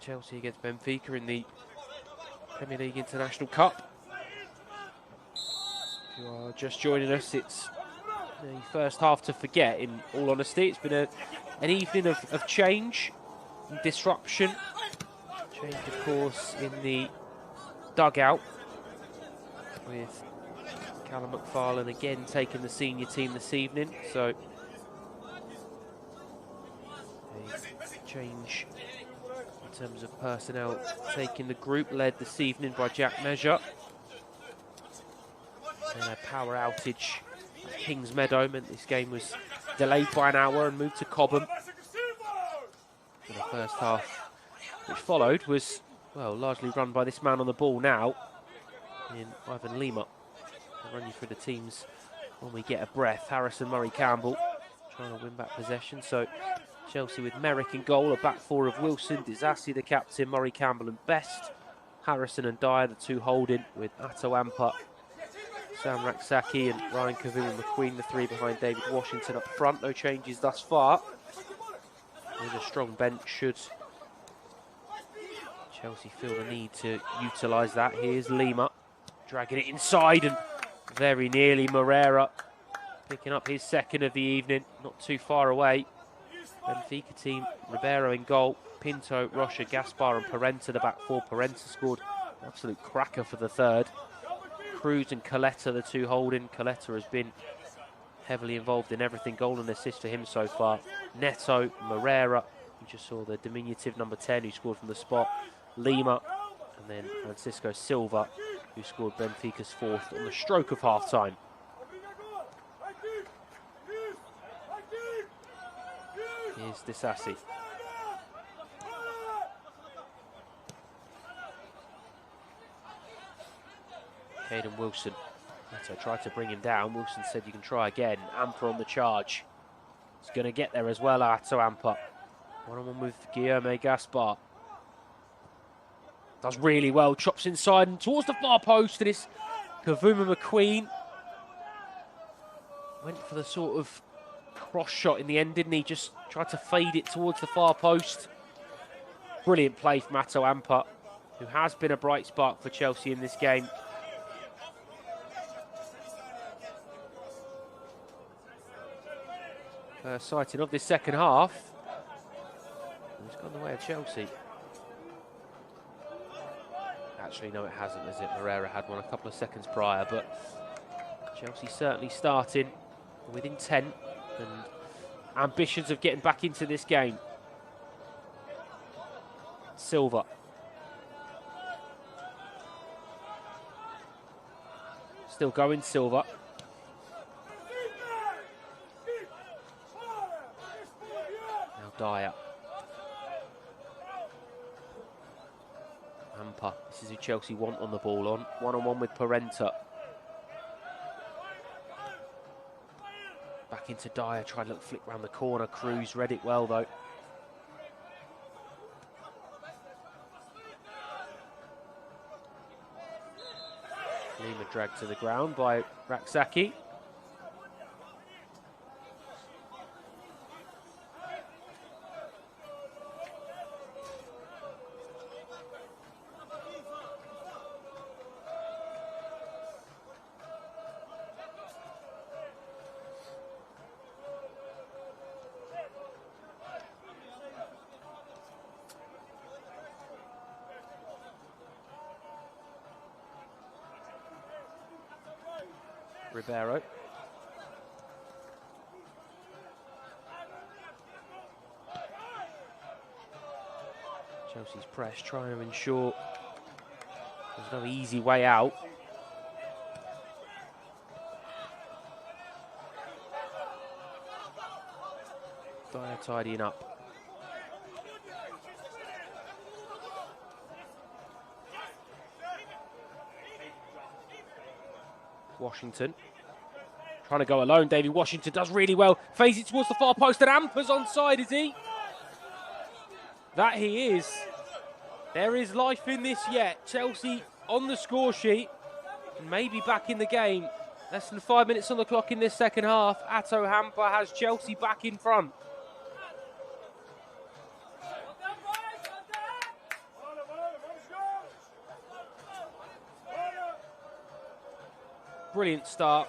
Chelsea against Benfica in the Premier League International Cup. If you are just joining us, it's the first half to forget, in all honesty. It's been an evening of change and disruption. Change, of course, in the dugout, with Callum McFarlane again taking the senior team this evening. So a change in terms of personnel taking the group, led this evening by Jack Measure. And a power outage at Kings Meadow meant this game was delayed by an hour and moved to Cobham. And the first half, which followed, was, well, largely run by this man on the ball now, in Ivan Lima. I'll run you through the teams when we get a breath. Harrison, Murray, Campbell trying to win back possession. So Chelsea with Merrick in goal, a back four of Wilson, Disasi the captain, Murray, Campbell and Best. Harrison and Dyer, the two holding, with Atto Ampa, Sam Raksaki and Ryan Covey and McQueen, the three behind David Washington up front. No changes thus far. With a strong bench, should Chelsea feel the need to utilise that. Here's Lima, dragging it inside and very nearly Moreira picking up his second of the evening, not too far away. Benfica team, Ribeiro in goal, Pinto, Rocha, Gaspar and Parenta, the back four. Parenta scored an absolute cracker for the third. Cruz and Coletta, the two holding. Coletta has been heavily involved in everything, goal and assist for him so far. Neto, Moreira, you just saw the diminutive number 10 who scored from the spot. Lima, and then Francisco Silva, who scored Benfica's fourth on the stroke of half-time. Here's Disasi. Caden Wilson. Neto tried to bring him down. Wilson said you can try again. Ampa on the charge. He's going to get there as well, Atto Ampa. One-on-one with Guillaume Gaspar. Does really well. Chops inside and towards the far post. And it's Kavuma McQueen. Went for the sort of cross shot in the end, didn't he? Just tried to fade it towards the far post. Brilliant play from Atto Ampa, who has been a bright spark for Chelsea in this game. First sighting of this second half. It's gone the way of Chelsea. Actually, no, it hasn't, is it? Moreira had one a couple of seconds prior, but Chelsea certainly starting with intent and ambitions of getting back into this game. Silva. Still going, Silva. Now Dyer. Ampa. This is who Chelsea want on the ball on. One-on-one with Parenta. Back into Dyer, tried to look flick round the corner. Cruz read it well though. Lima dragged to the ground by Raksaki. Ribeiro. Chelsea's press, trying to ensure there's no easy way out. Dyer tidying up. Washington trying to go alone. David Washington does really well. Fades it towards the far post, and Ampa's onside, is he? That he is. There is life in this yet. Chelsea on the score sheet, and maybe back in the game. Less than 5 minutes on the clock in this second half. Atto Ampa has Chelsea back in front. brilliant start.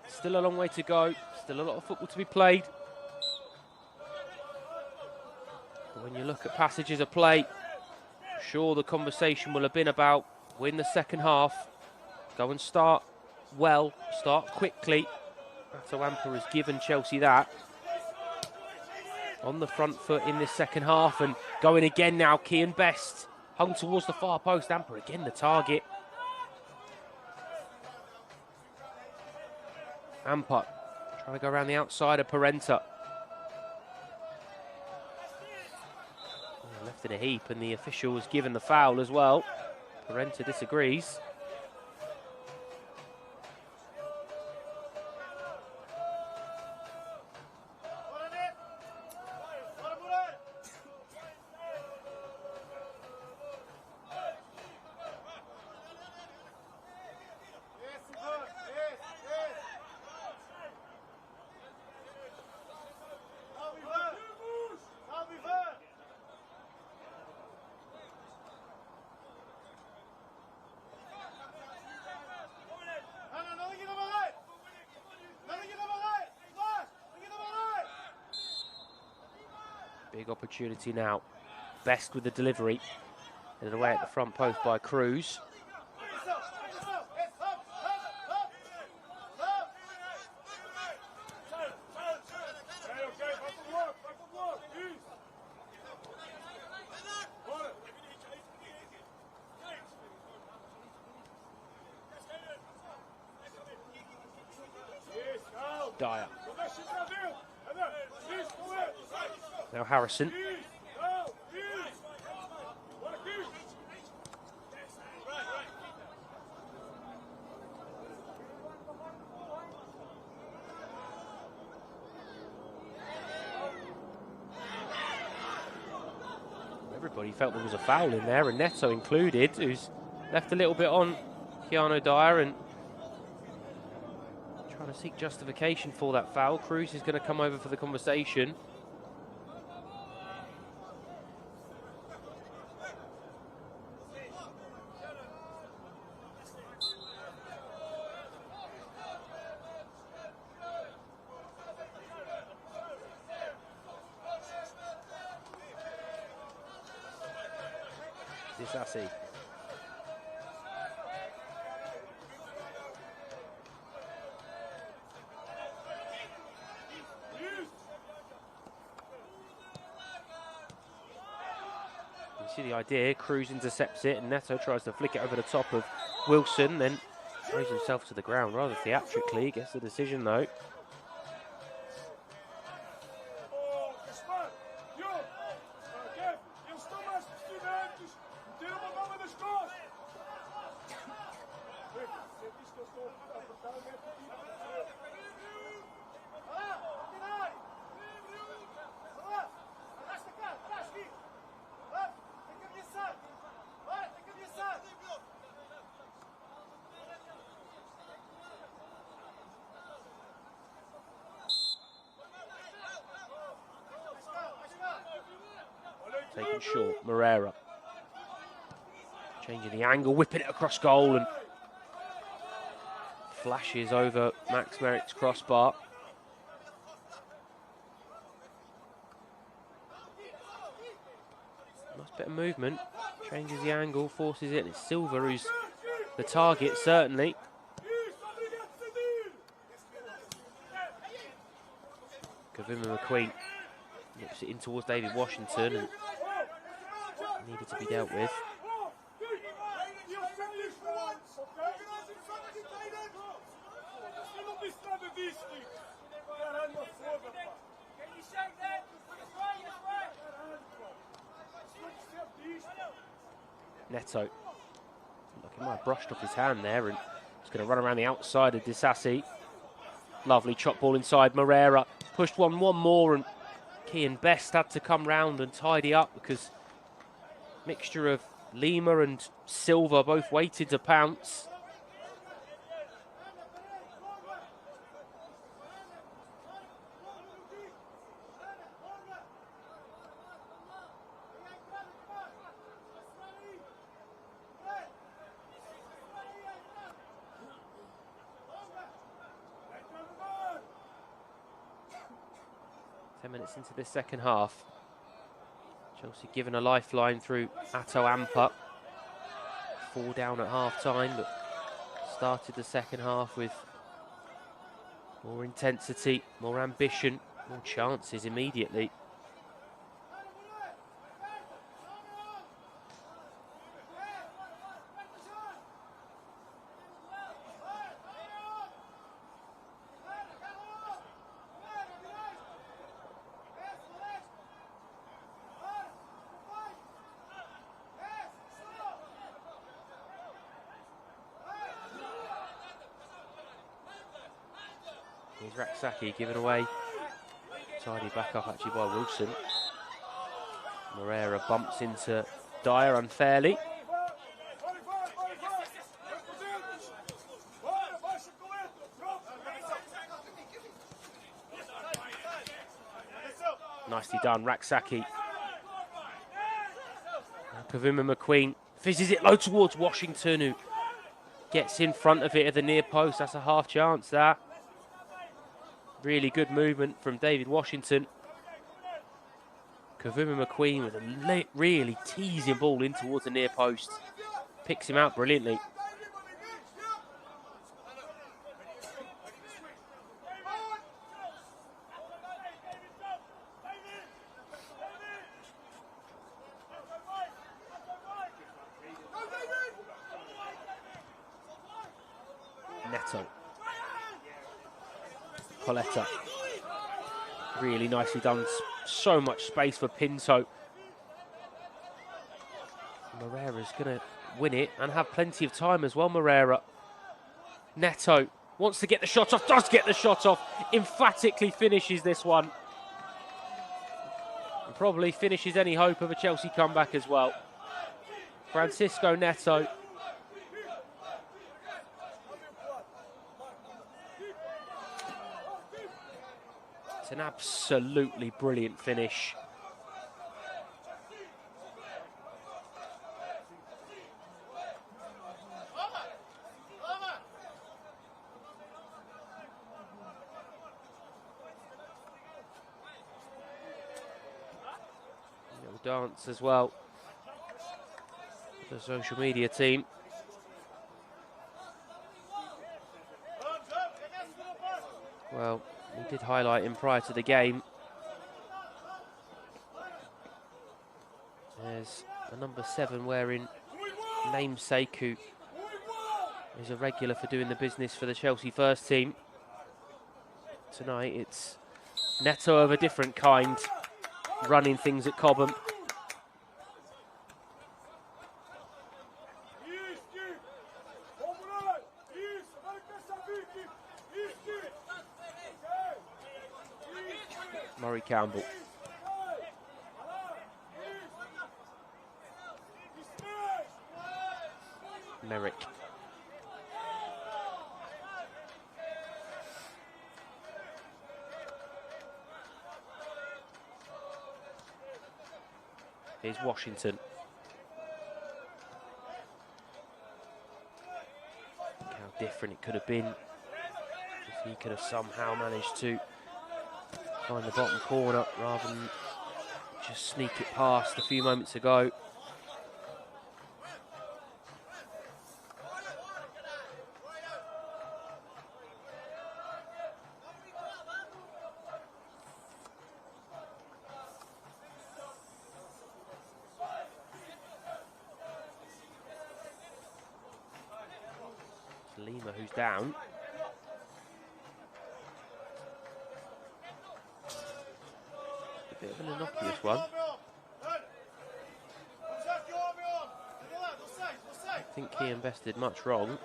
Still a long way to go. Still a lot of football to be played. But when you look at passages of play, sure the conversation will have been about win the second half. Go and start well, start quickly. Nato Amper has given Chelsea that. On the front foot in this second half and going again now. Kian Best hung towards the far post. Amper again the target. Amper trying to go around the outside of Parenta. Left in a heap and the official was given the foul as well. Parenta disagrees. Big opportunity now. Best with the delivery. Headed away at the front post by Cruz. Dyer. Now Harrison. Everybody felt there was a foul in there, and Neto included, who's left a little bit on Keanu Dyer and trying to seek justification for that foul. Cruz is going to come over for the conversation. Disassi. You see the idea, Cruz intercepts it and Neto tries to flick it over the top of Wilson, then throws himself to the ground rather theatrically, gets the decision though. Taken short, Moreira. Changing the angle, whipping it across goal and flashes over Max Merrick's crossbar. Nice bit of movement, changes the angle, forces it, and it's Silva who's the target, certainly. Cobham McQueen nips it in towards David Washington and needed to be dealt with. Neto. Look, he might have brushed off his hand there and he's going to run around the outside of Disassi. Lovely chop ball inside. Moreira pushed one more and Kian Best had to come round and tidy up because mixture of Lima and Silva both waited to pounce. 10 minutes into the second half. Chelsea given a lifeline through Atto Ampa. 4 down at half-time, but started the second half with more intensity, more ambition, more chances immediately. Here's Raksaki given away. Tidied back up actually by Wilson. Moreira bumps into Dyer unfairly. Nicely done, Raksaki. Kavuma McQueen fizzes it low towards Washington, who gets in front of it at the near post. That's a half chance, that. Really good movement from David Washington. Kavuma McQueen with a really teasing ball in towards the near post. Picks him out brilliantly. Neto. Coletta. Really nicely done. So much space for Pinto. Moreira's going to win it and have plenty of time as well, Moreira. Neto wants to get the shot off, does get the shot off, emphatically finishes this one. And probably finishes any hope of a Chelsea comeback as well. Francisco Neto. It's an absolutely brilliant finish. Little dance as well. The social media team. Well, we did highlight him prior to the game. There's a number 7 wearing namesake, who is a regular for doing the business for the Chelsea first team. Tonight it's Neto of a different kind, running things at Cobham. Murray Campbell. Merrick. Here's Washington. Look how different it could have been if he could have somehow managed to find the bottom corner rather than just sneak it past a few moments ago. It's Lima who's down. Bit of an innocuous one. I think he invested much wrong.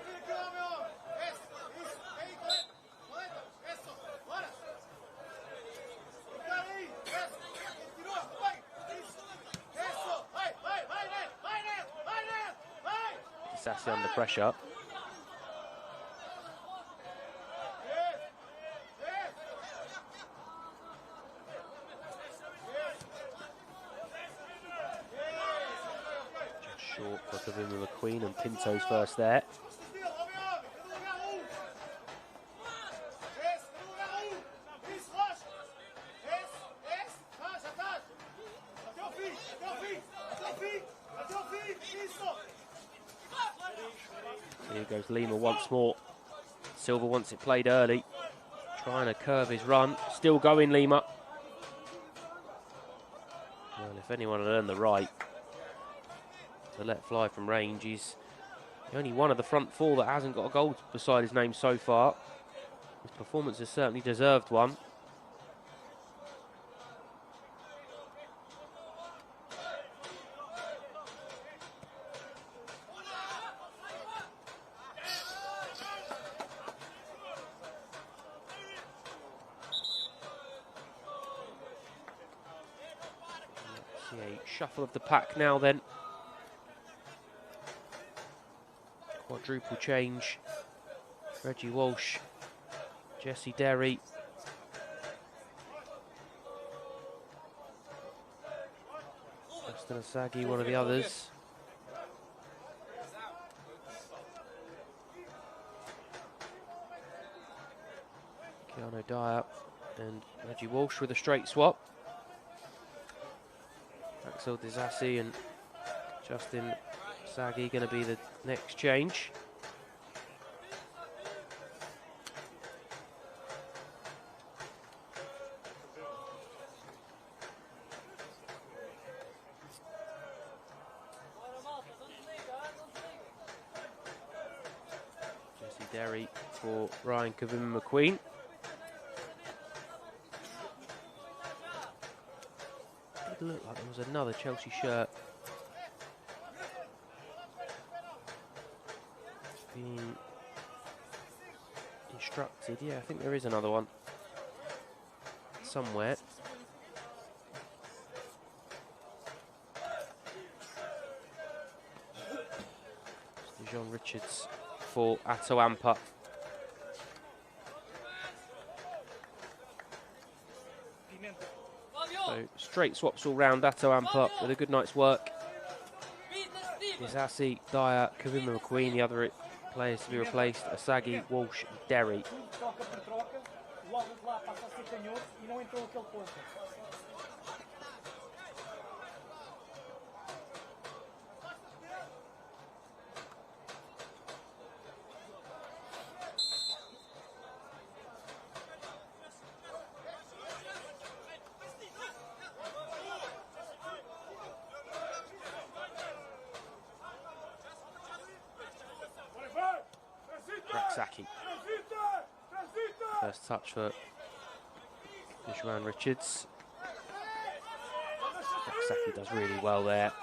Sassi under pressure. Short for Kavuma McQueen, and Pinto's first there. Here goes Lima once more. Silva wants it played early. Trying to curve his run. Still going, Lima. Well, if anyone had earned the right to let fly from range, he's the only one of the front four that hasn't got a goal beside his name so far. His performance has certainly deserved one. Shuffle of the pack now then. Quadruple change. Reggie Walsh, Jesse Derry. Justin Asagi, one of the others. Keanu Dyer and Reggie Walsh with a straight swap. Axel Disassi and Justin Sagi going to be the next change. Jesse Derry for Ryan Cobham McQueen. Looked like there was another Chelsea shirt being instructed. Yeah, I think there is another one somewhere. John Richards for Atto Ampa. So straight swaps all round. Atto Ampa with a good night's work. Disassi, Dyer, Kavima McQueen, the other players to be replaced, Asagi, Walsh and Derry. Saki. First touch for Joan Richards. Saki does really well there.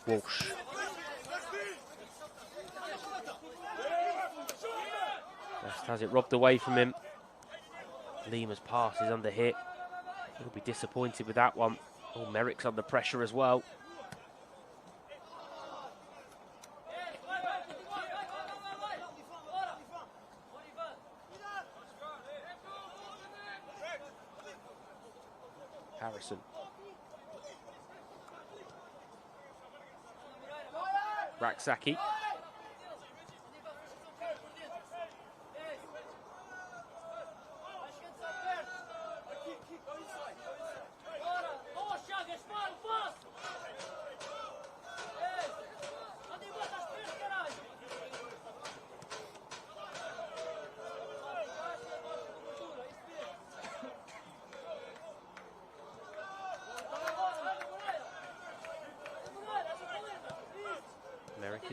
Walsh. Just has it robbed away from him. Lima's pass is under hit. He'll be disappointed with that one. Oh, Merrick's under pressure as well. Harrison. Raksaki.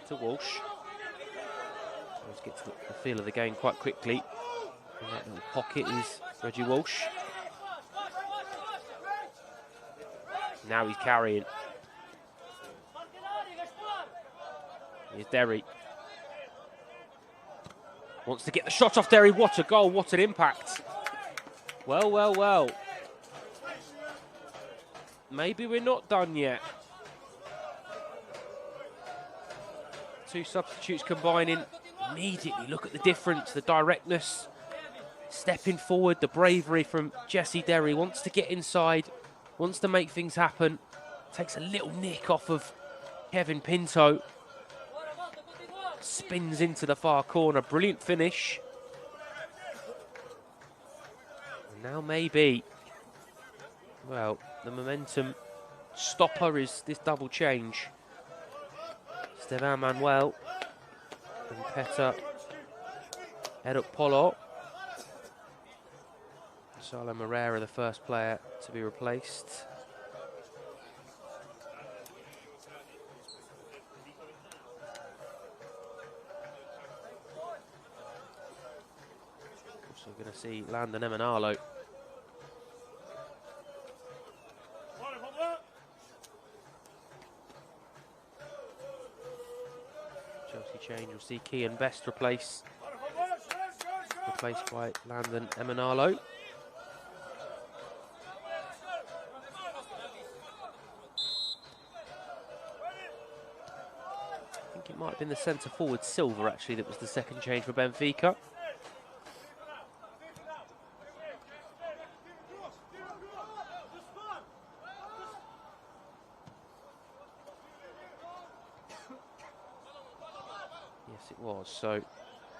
To Walsh. Let's get to the feel of the game quite quickly. In that little pocket is Reggie Walsh. Now he's carrying. Here's Derry. Wants to get the shot off Derry. What a goal, what an impact. Well, well, well. Maybe we're not done yet. Two substitutes combining immediately. Look at the difference, the directness, stepping forward, the bravery from Jesse Derry. Wants to get inside, wants to make things happen. Takes a little nick off of Kevin Pinto. Spins into the far corner. Brilliant finish. And now maybe, well, the momentum stopper is this double change. Stevan Manuel and Petter Eric Polo. Salo Moreira, the first player to be replaced. Also going to see Landon Emanalo. Chelsea change, we'll see Kean Best replaced by Landon Emanalo. I think it might have been the centre forward Silva actually that was the second change for Benfica. Yes, it was. So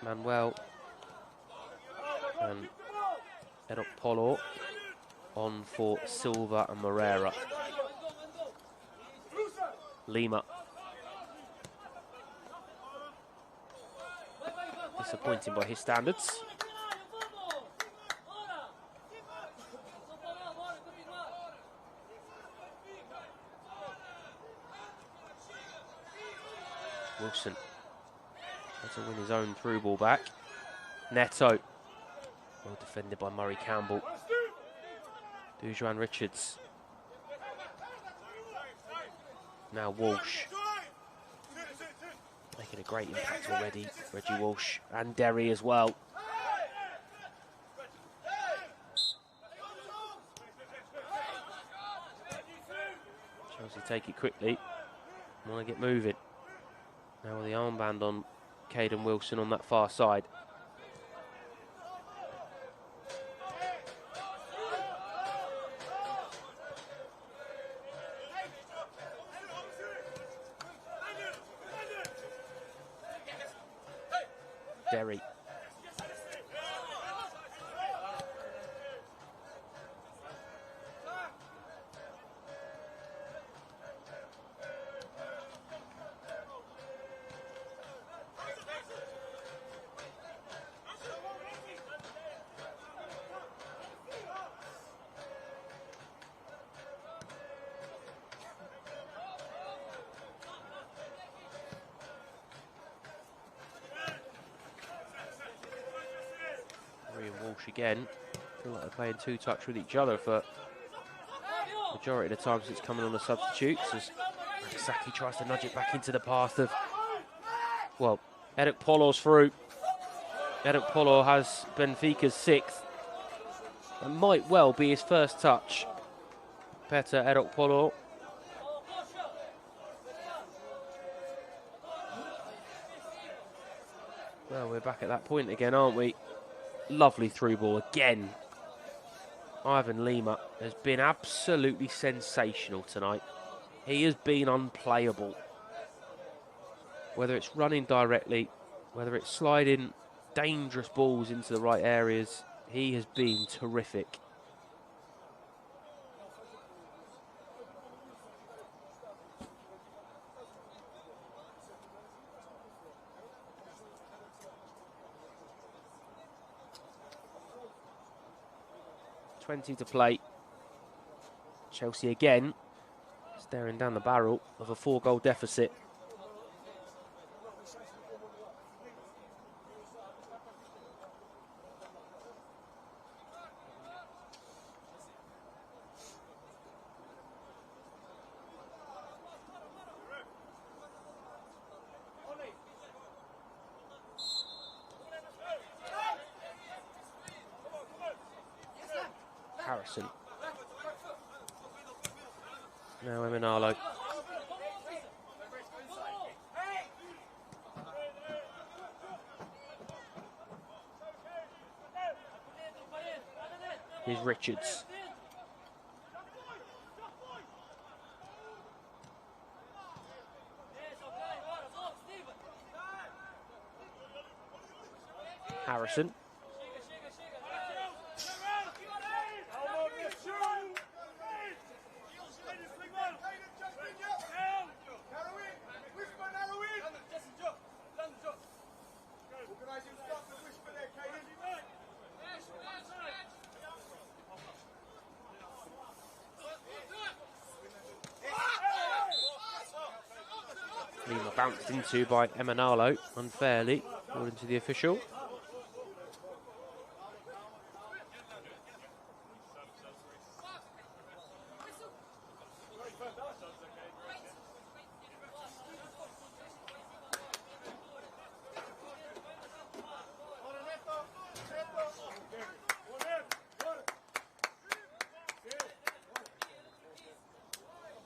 Manuel and Eric Polo on for Silva and Moreira. Lima. Disappointing by his standards. Wilson has to win his own through ball back. Neto. Well defended by Murray Campbell. Dujuan Richards. Now Walsh. Making a great impact already. Reggie Walsh and Derry as well. Chelsea take it quickly. Want to get moving. Now with the armband on Caden Wilson on that far side. Derry. Walsh again. Feel like they're playing two-touch with each other for the majority of the times it's coming on the substitutes as Saki tries to nudge it back into the path of, well, Eric Polo's through. Eric Polo has Benfica's 6th. And might well be his first touch. Petter Eric Polo. Well, we're back at that point again, aren't we? Lovely through ball again. Ivan Lima has been absolutely sensational tonight. He has been unplayable. Whether it's running directly, whether it's sliding dangerous balls into the right areas, he has been terrific. To play. Chelsea again staring down the barrel of a 4-goal deficit. Harrison. Now Emanalo. Here's Richards. Harrison. Lima bounced into by Emanalo unfairly, according to the official.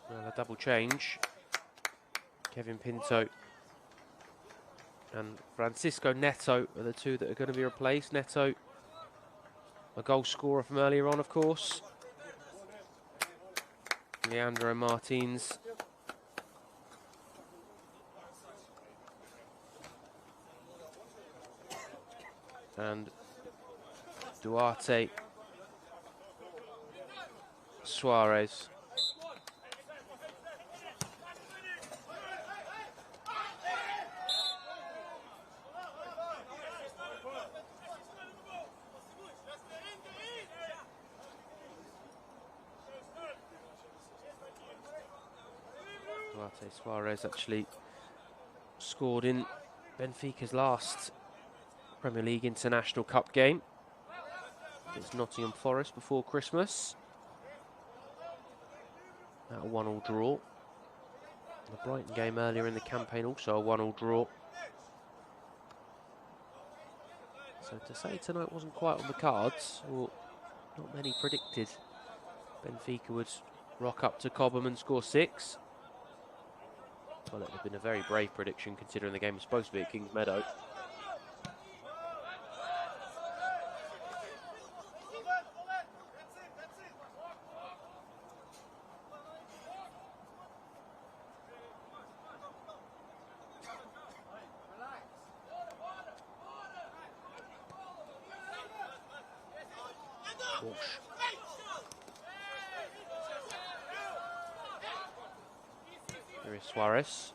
Well, a double change. Kevin Pinto and Francisco Neto are the two that are going to be replaced. Neto, a goal scorer from earlier on, of course. Leandro Martins. And Duarte Suarez. Duarte Suarez actually scored in Benfica's last Premier League International Cup game against Nottingham Forest before Christmas. That a 1-1 draw. The Brighton game earlier in the campaign also a 1-1 draw. So to say tonight wasn't quite on the cards, or not many predicted Benfica would rock up to Cobham and score 6. Well, it would have been a very brave prediction considering the game was supposed to be at Kings Meadow. Walsh. Here is Suarez.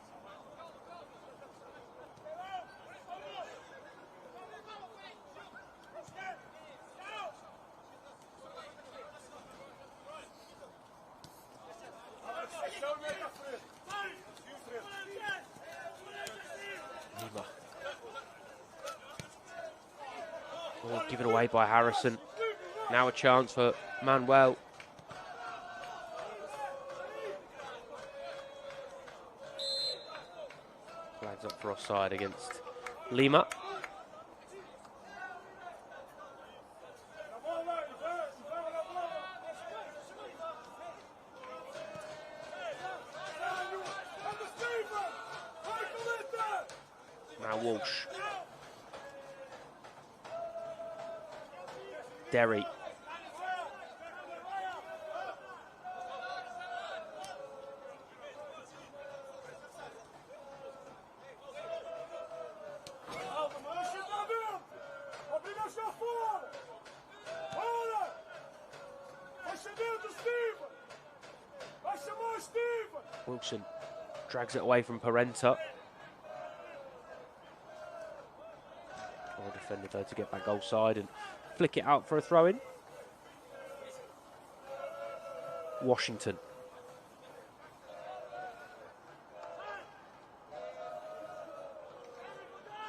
Lima. Oh, given away by Harrison. Now a chance for Manuel. Flags up for offside against Lima. Now Walsh. Derry. Wilson drags it away from Parenta. Well defended though to get back goal side and flick it out for a throw-in. Washington.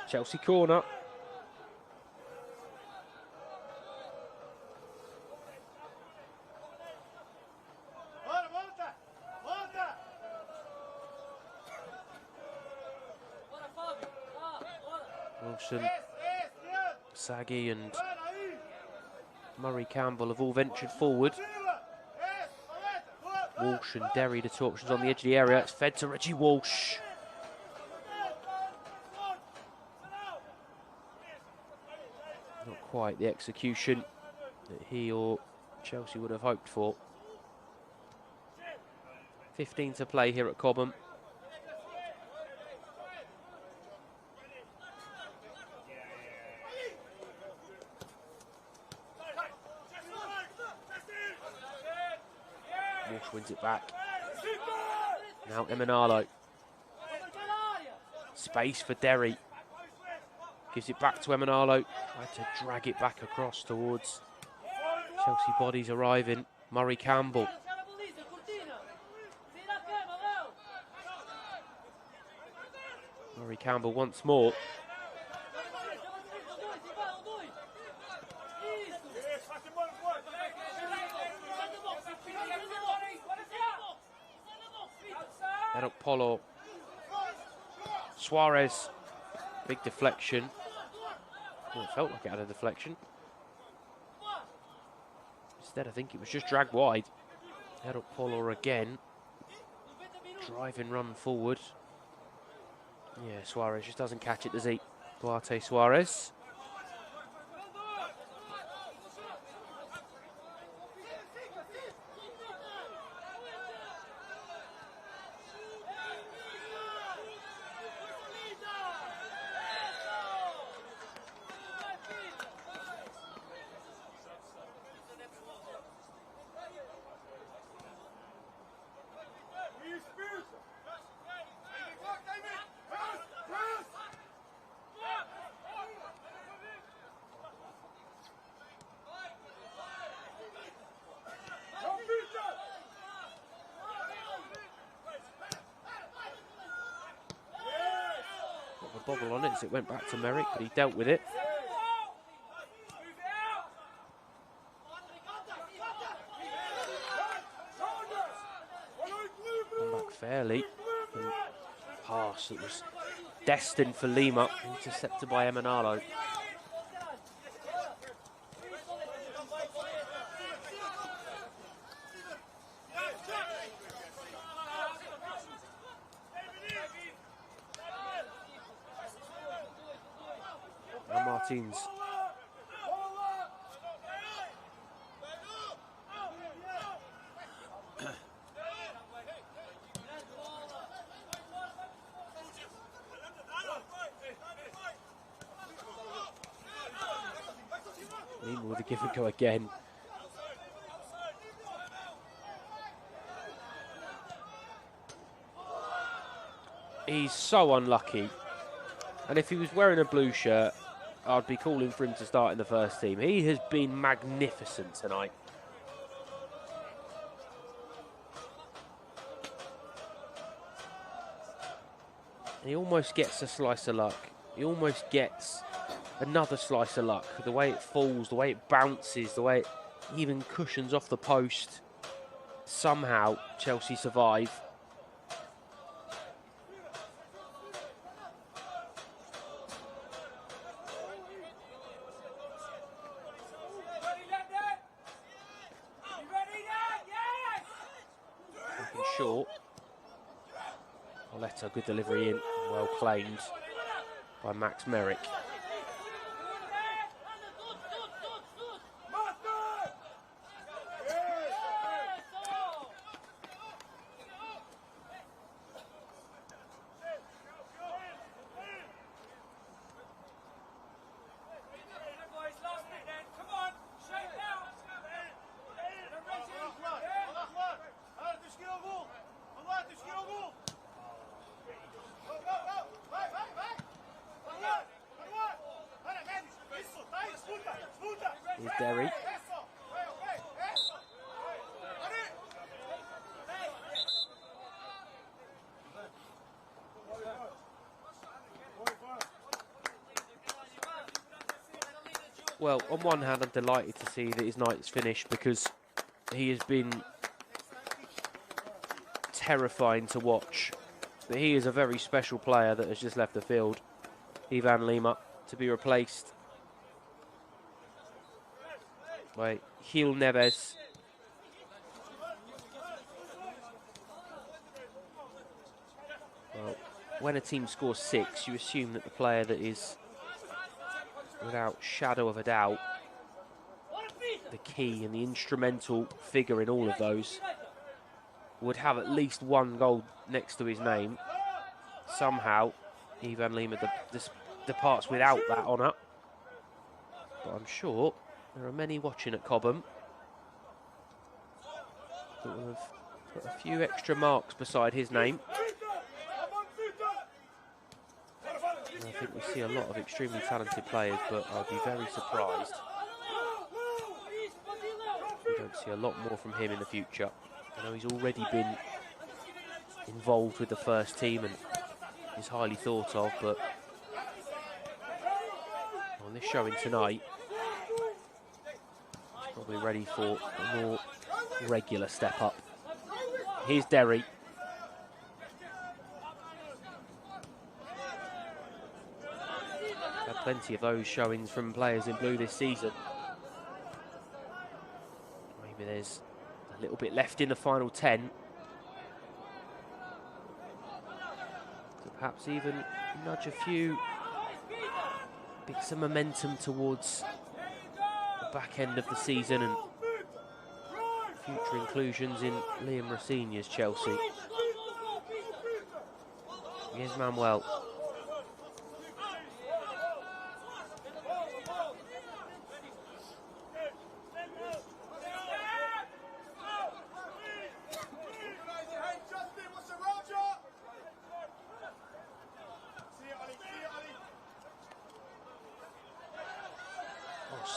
Chelsea corner. Wilson, Saggy and Murray Campbell have all ventured forward. Walsh and Derry, the two options on the edge of the area. It's fed to Reggie Walsh. Not quite the execution that he or Chelsea would have hoped for. 15 to play here at Cobham. Walsh wins it back. Now Emanalo. Space for Derry. Gives it back to Emanalo. Tried to drag it back across towards Chelsea bodies arriving. Murray Campbell. Murray Campbell once more. Eric Polo. Suarez. Big deflection. Well, it felt like it had a deflection. Instead, I think it was just dragged wide. Eric Polo again. Driving run forward. Yeah, Suarez just doesn't catch it, does he? Duarte Suarez. Bobble on it as it went back to Merrick, but he dealt with it. Come back fairly. And pass that was destined for Lima, intercepted by Emanalo. Martins. Lima with a give and go again. He's so unlucky. And if he was wearing a blue shirt, I'd be calling for him to start in the first team. He has been magnificent tonight. And he almost gets a slice of luck. He almost gets another slice of luck. The way it falls, the way it bounces, the way it even cushions off the post. Somehow, Chelsea survive. Short. Oleta, good delivery in, well claimed by Max Merrick. Here's Derry. Well, on one hand, I'm delighted to see that his night's finished because he has been terrifying to watch. But he is a very special player that has just left the field. Ivan Lima to be replaced by Gil Neves. Well, when a team scores 6, you assume that the player that is, without shadow of a doubt, the key and the instrumental figure in all of those, would have at least one goal next to his name. Somehow, Ivan Lima departs without that honour. But I'm sure there are many watching at Cobham that will have put a few extra marks beside his name. I think we see a lot of extremely talented players, but I'd be very surprised if we don't see a lot more from him in the future. I know he's already been involved with the first team and is highly thought of, but on this showing tonight, he's probably ready for a more regular step up. Here's Derry. Had plenty of those showings from players in blue this season. Maybe there's a little bit left in the final 10. To perhaps even nudge a few bits of momentum towards the back end of the season and future inclusions in Liam Rosenior's Chelsea. Here's Manuel.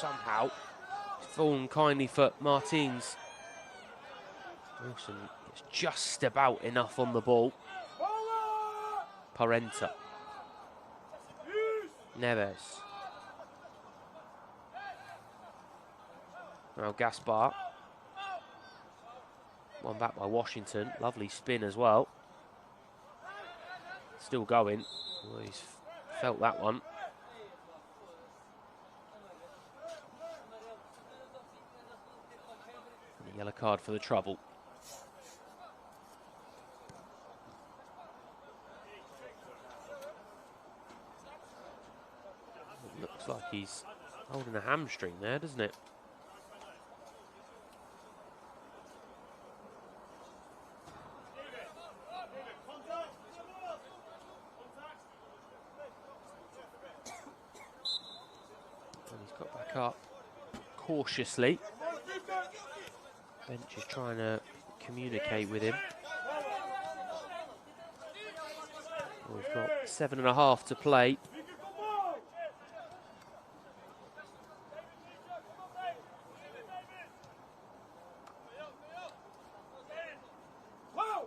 Somehow fallen kindly for Martins. Wilson gets just about enough on the ball. Parenta. Neves. Now Gaspar. One back by Washington. Lovely spin as well. Still going. Well, he's felt that one. Yellow card for the trouble. It looks like he's holding a hamstring there, doesn't it? And he's got back up cautiously. Bench is trying to communicate with him. We've got 7.5 to play.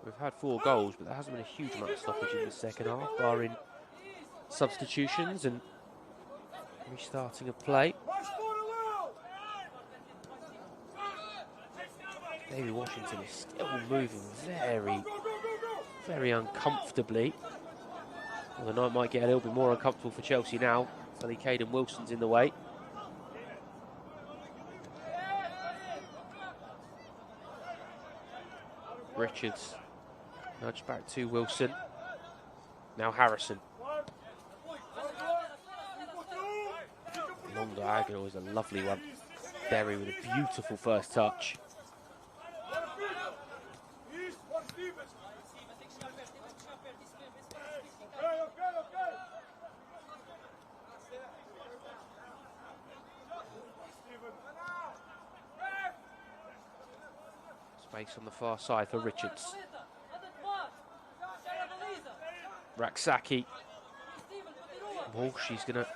We've had 4 goals, but there hasn't been a huge amount of stoppage in the second half, barring substitutions and restarting of play. Davy Washington is still moving very uncomfortably. Well, the night might get a little bit more uncomfortable for Chelsea now. Suddenly Caden Wilson's in the way. Richards nudged back to Wilson. Now Harrison. Long diagonal is a lovely one. Derry with a beautiful first touch. Space on the far side for Richards. Raksaki. Walsh, he's going to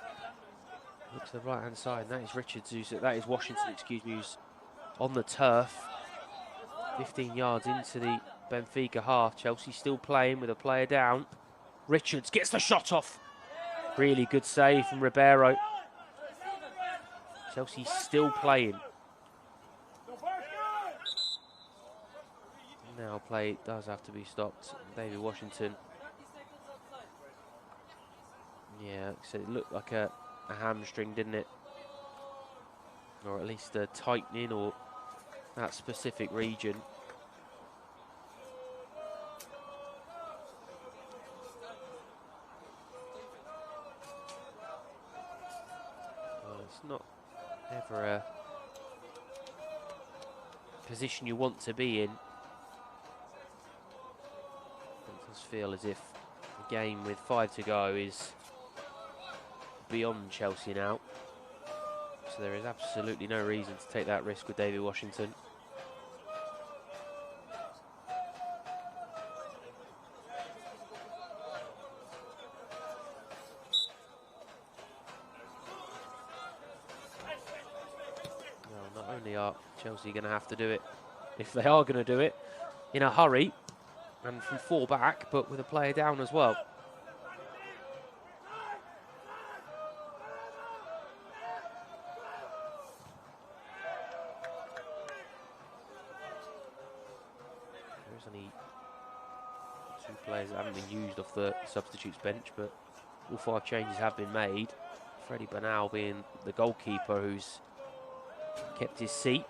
look to the right hand side. That is Richards, that is Washington, excuse me, who's on the turf. 15 yards into the Benfica half. Chelsea still playing with a player down. Richards gets the shot off. Really good save from Ribeiro. Chelsea still playing. Now play does have to be stopped. David Washington. Yeah, so it looked like a hamstring, didn't it? Or at least a tightening or that specific region. Well, it's not ever a position you want to be in. It does feel as if the game with 5 to go is beyond Chelsea now. So there is absolutely no reason to take that risk with David Washington. only are Chelsea going to have to do it, if they are going to do it, in a hurry and from 4 back, but with a player down as well. There's only 2 players that haven't been used off the substitutes bench, but all 5 changes have been made. Freddie Bernal being the goalkeeper who's kept his seat,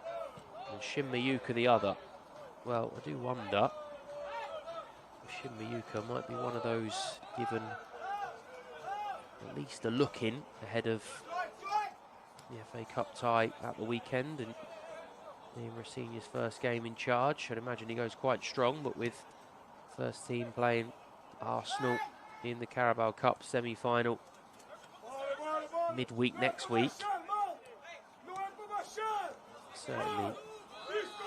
and Shin Miyuka the other. Well, I do wonder if Shin Miyuka might be one of those given at least a look in ahead of the FA Cup tie at the weekend, and Liam Rosenior's first game in charge. I'd imagine he goes quite strong, but with first team playing Arsenal in the Carabao Cup semi-final midweek next week, certainly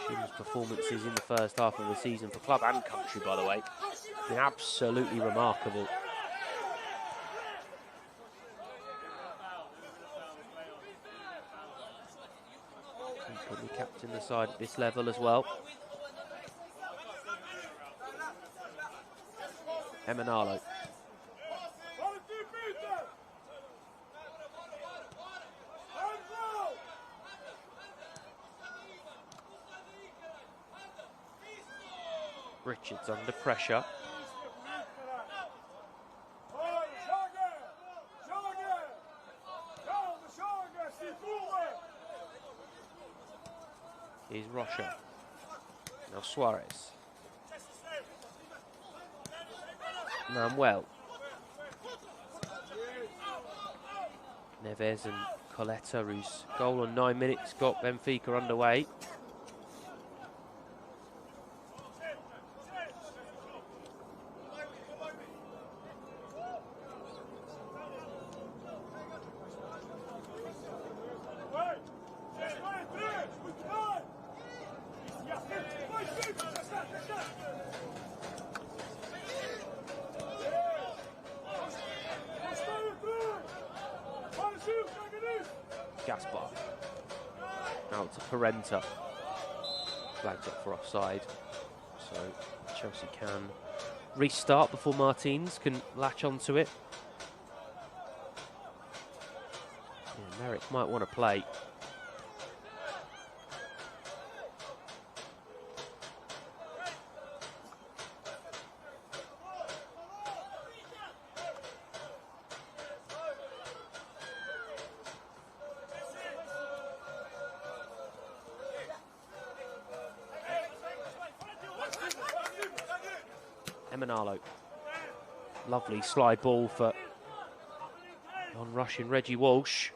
Shin's performances in the first half of the season for club and country, by the way, have been absolutely remarkable. He could be captain the side at this level as well. Emanalo. Richards under pressure. Here's Rocha. Now Suarez. Manuel. Neves and Coletta, whose goal on 9 minutes got Benfica underway. Gaspar. Out to Parenta. Flags up for offside. So Chelsea can restart before Martins can latch onto it. Yeah, Merrick might want to play. Emanalo. Lovely slide ball for on-rushing Reggie Walsh.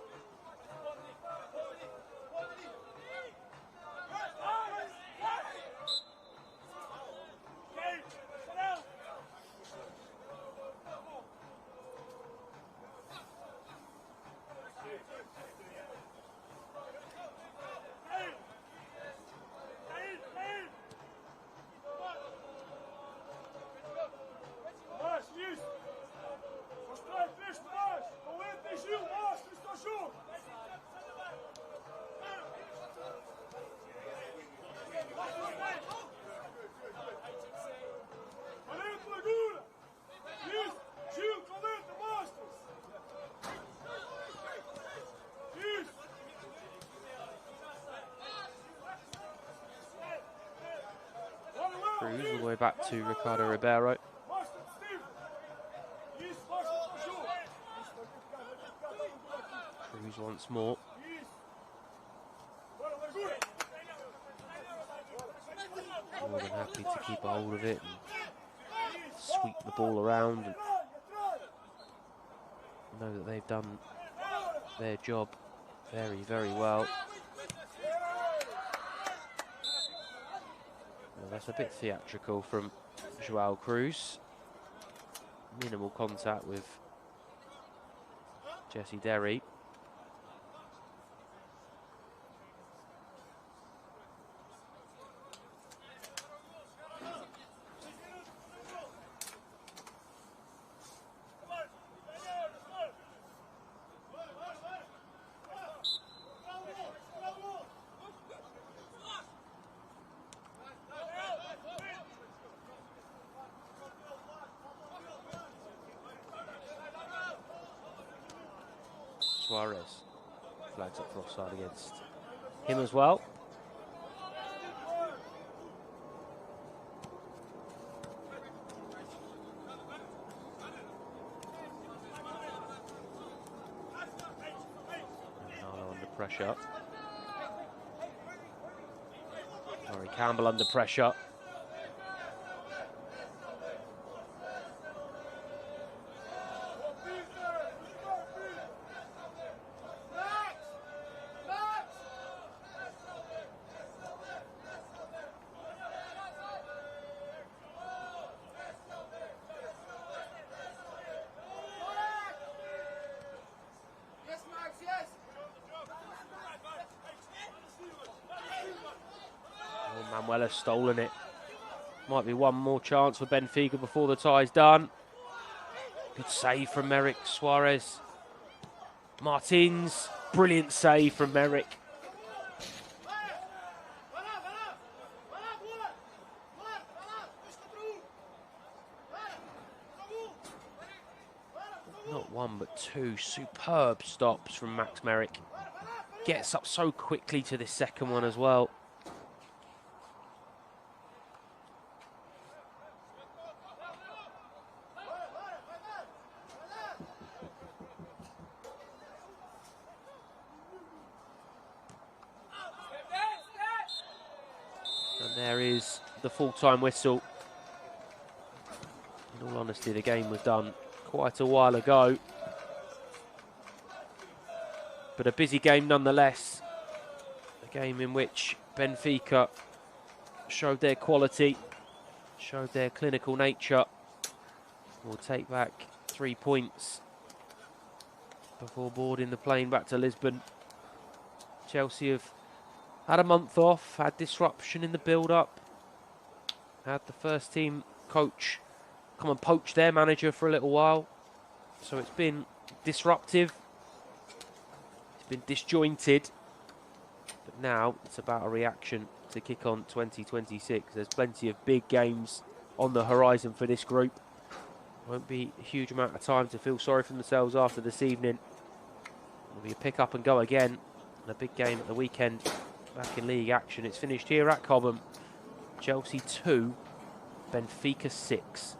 Cruz all the way back to Ricardo Ribeiro. Cruz once more. More than happy to keep a hold of it and sweep the ball around and know that they've done their job very, very well. Well, that's a bit theatrical from Joao Cruz. Minimal contact with Jesse Derry. Suarez flags up for offside against him as well. Under pressure. Murray Campbell under pressure. Manuel has stolen it. Might be one more chance for Benfica before the tie's done. Good save from Merrick. Suarez. Martins. Brilliant save from Merrick. Not one but two superb stops from Max Merrick. Gets up so quickly to this second one as well. And there is the full-time whistle. In all honesty, the game was done quite a while ago. But a busy game nonetheless. A game in which Benfica showed their quality, showed their clinical nature. Will take back 3 points before boarding the plane back to Lisbon. Chelsea have had a month off, had disruption in the build-up, had the first team coach come and poach their manager for a little while. So it's been disruptive, it's been disjointed, but now it's about a reaction to kick on 2026. There's plenty of big games on the horizon for this group. Won't be a huge amount of time to feel sorry for themselves after this evening. It'll be a pick up and go again, and a big game at the weekend. Back in league action. It's finished here at Cobham. Chelsea 2, Benfica 6.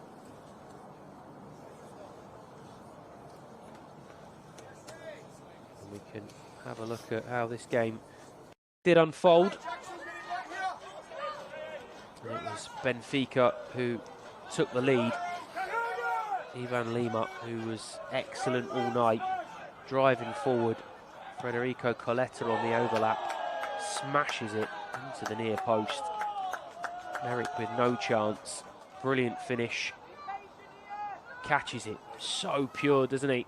And we can have a look at how this game did unfold. And it was Benfica who took the lead. Ivan Lima, who was excellent all night, driving forward. Federico Coletta on the overlap. Smashes it into the near post. Merrick with no chance. Brilliant finish. Catches it. So pure, doesn't he?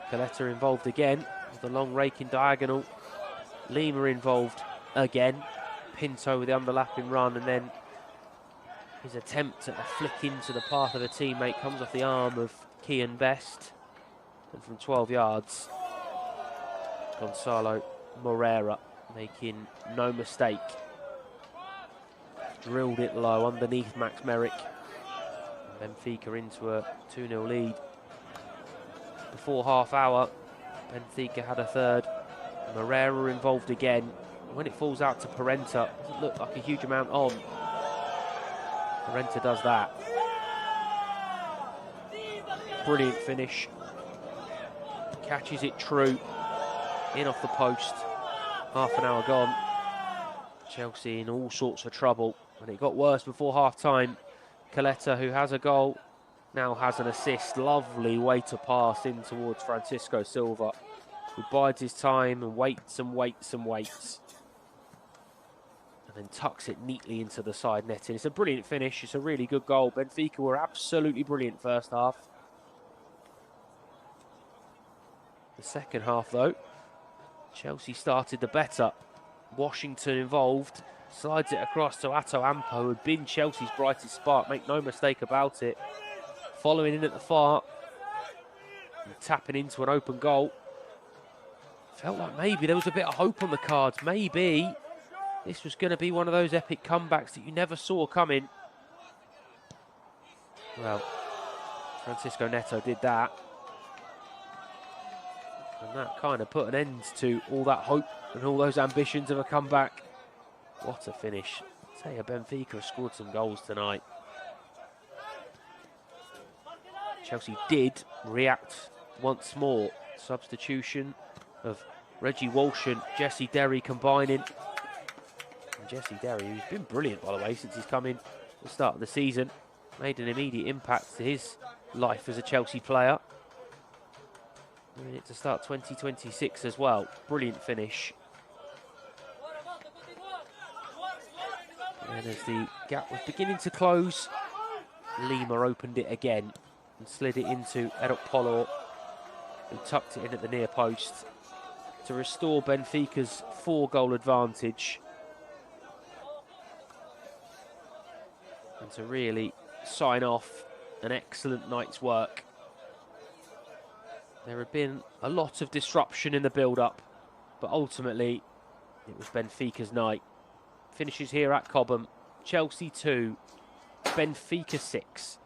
Coletta involved again with the long raking diagonal. Lima involved again. Pinto with the underlapping run, and then his attempt at a flick into the path of a teammate comes off the arm of Kian Best. And from 12 yards, Gonzalo Moreira making no mistake. Drilled it low underneath Max Merrick. Benfica into a 2-0 lead. Before half hour, Benfica had a third. Moreira involved again. When it falls out to Parenta, doesn't look like a huge amount on. Parenta does that. Brilliant finish. Catches it true. In off the post. Half an hour gone. Chelsea in all sorts of trouble. And it got worse before half-time. Coletta, who has a goal, now has an assist. Lovely way to pass in towards Francisco Silva, who bides his time and waits and waits and waits. And then tucks it neatly into the side netting. It's a brilliant finish. It's a really good goal. Benfica were absolutely brilliant first half. The second half, though, Chelsea started the better. Washington involved. Slides it across to Atto Ampo, who had been Chelsea's brightest spark. Make no mistake about it. Following in at the far. And tapping into an open goal. Felt like maybe there was a bit of hope on the cards. Maybe this was going to be one of those epic comebacks that you never saw coming. Well, Francisco Neto did that. And that kind of put an end to all that hope and all those ambitions of a comeback. What a finish. I tell you, Benfica have scored some goals tonight. Chelsea did react once more. Substitution of Reggie Walsh and Jesse Derry combining. And Jesse Derry, who's been brilliant, by the way, since he's come in at the start of the season, made an immediate impact to his life as a Chelsea player. Doing it to start 2026 as well. Brilliant finish. And as the gap was beginning to close, Lima opened it again and slid it into Eric Polo, who tucked it in at the near post to restore Benfica's 4-goal advantage and to really sign off an excellent night's work. There had been a lot of disruption in the build-up, but ultimately it was Benfica's night. Finishes here at Cobham. Chelsea 2, Benfica 6.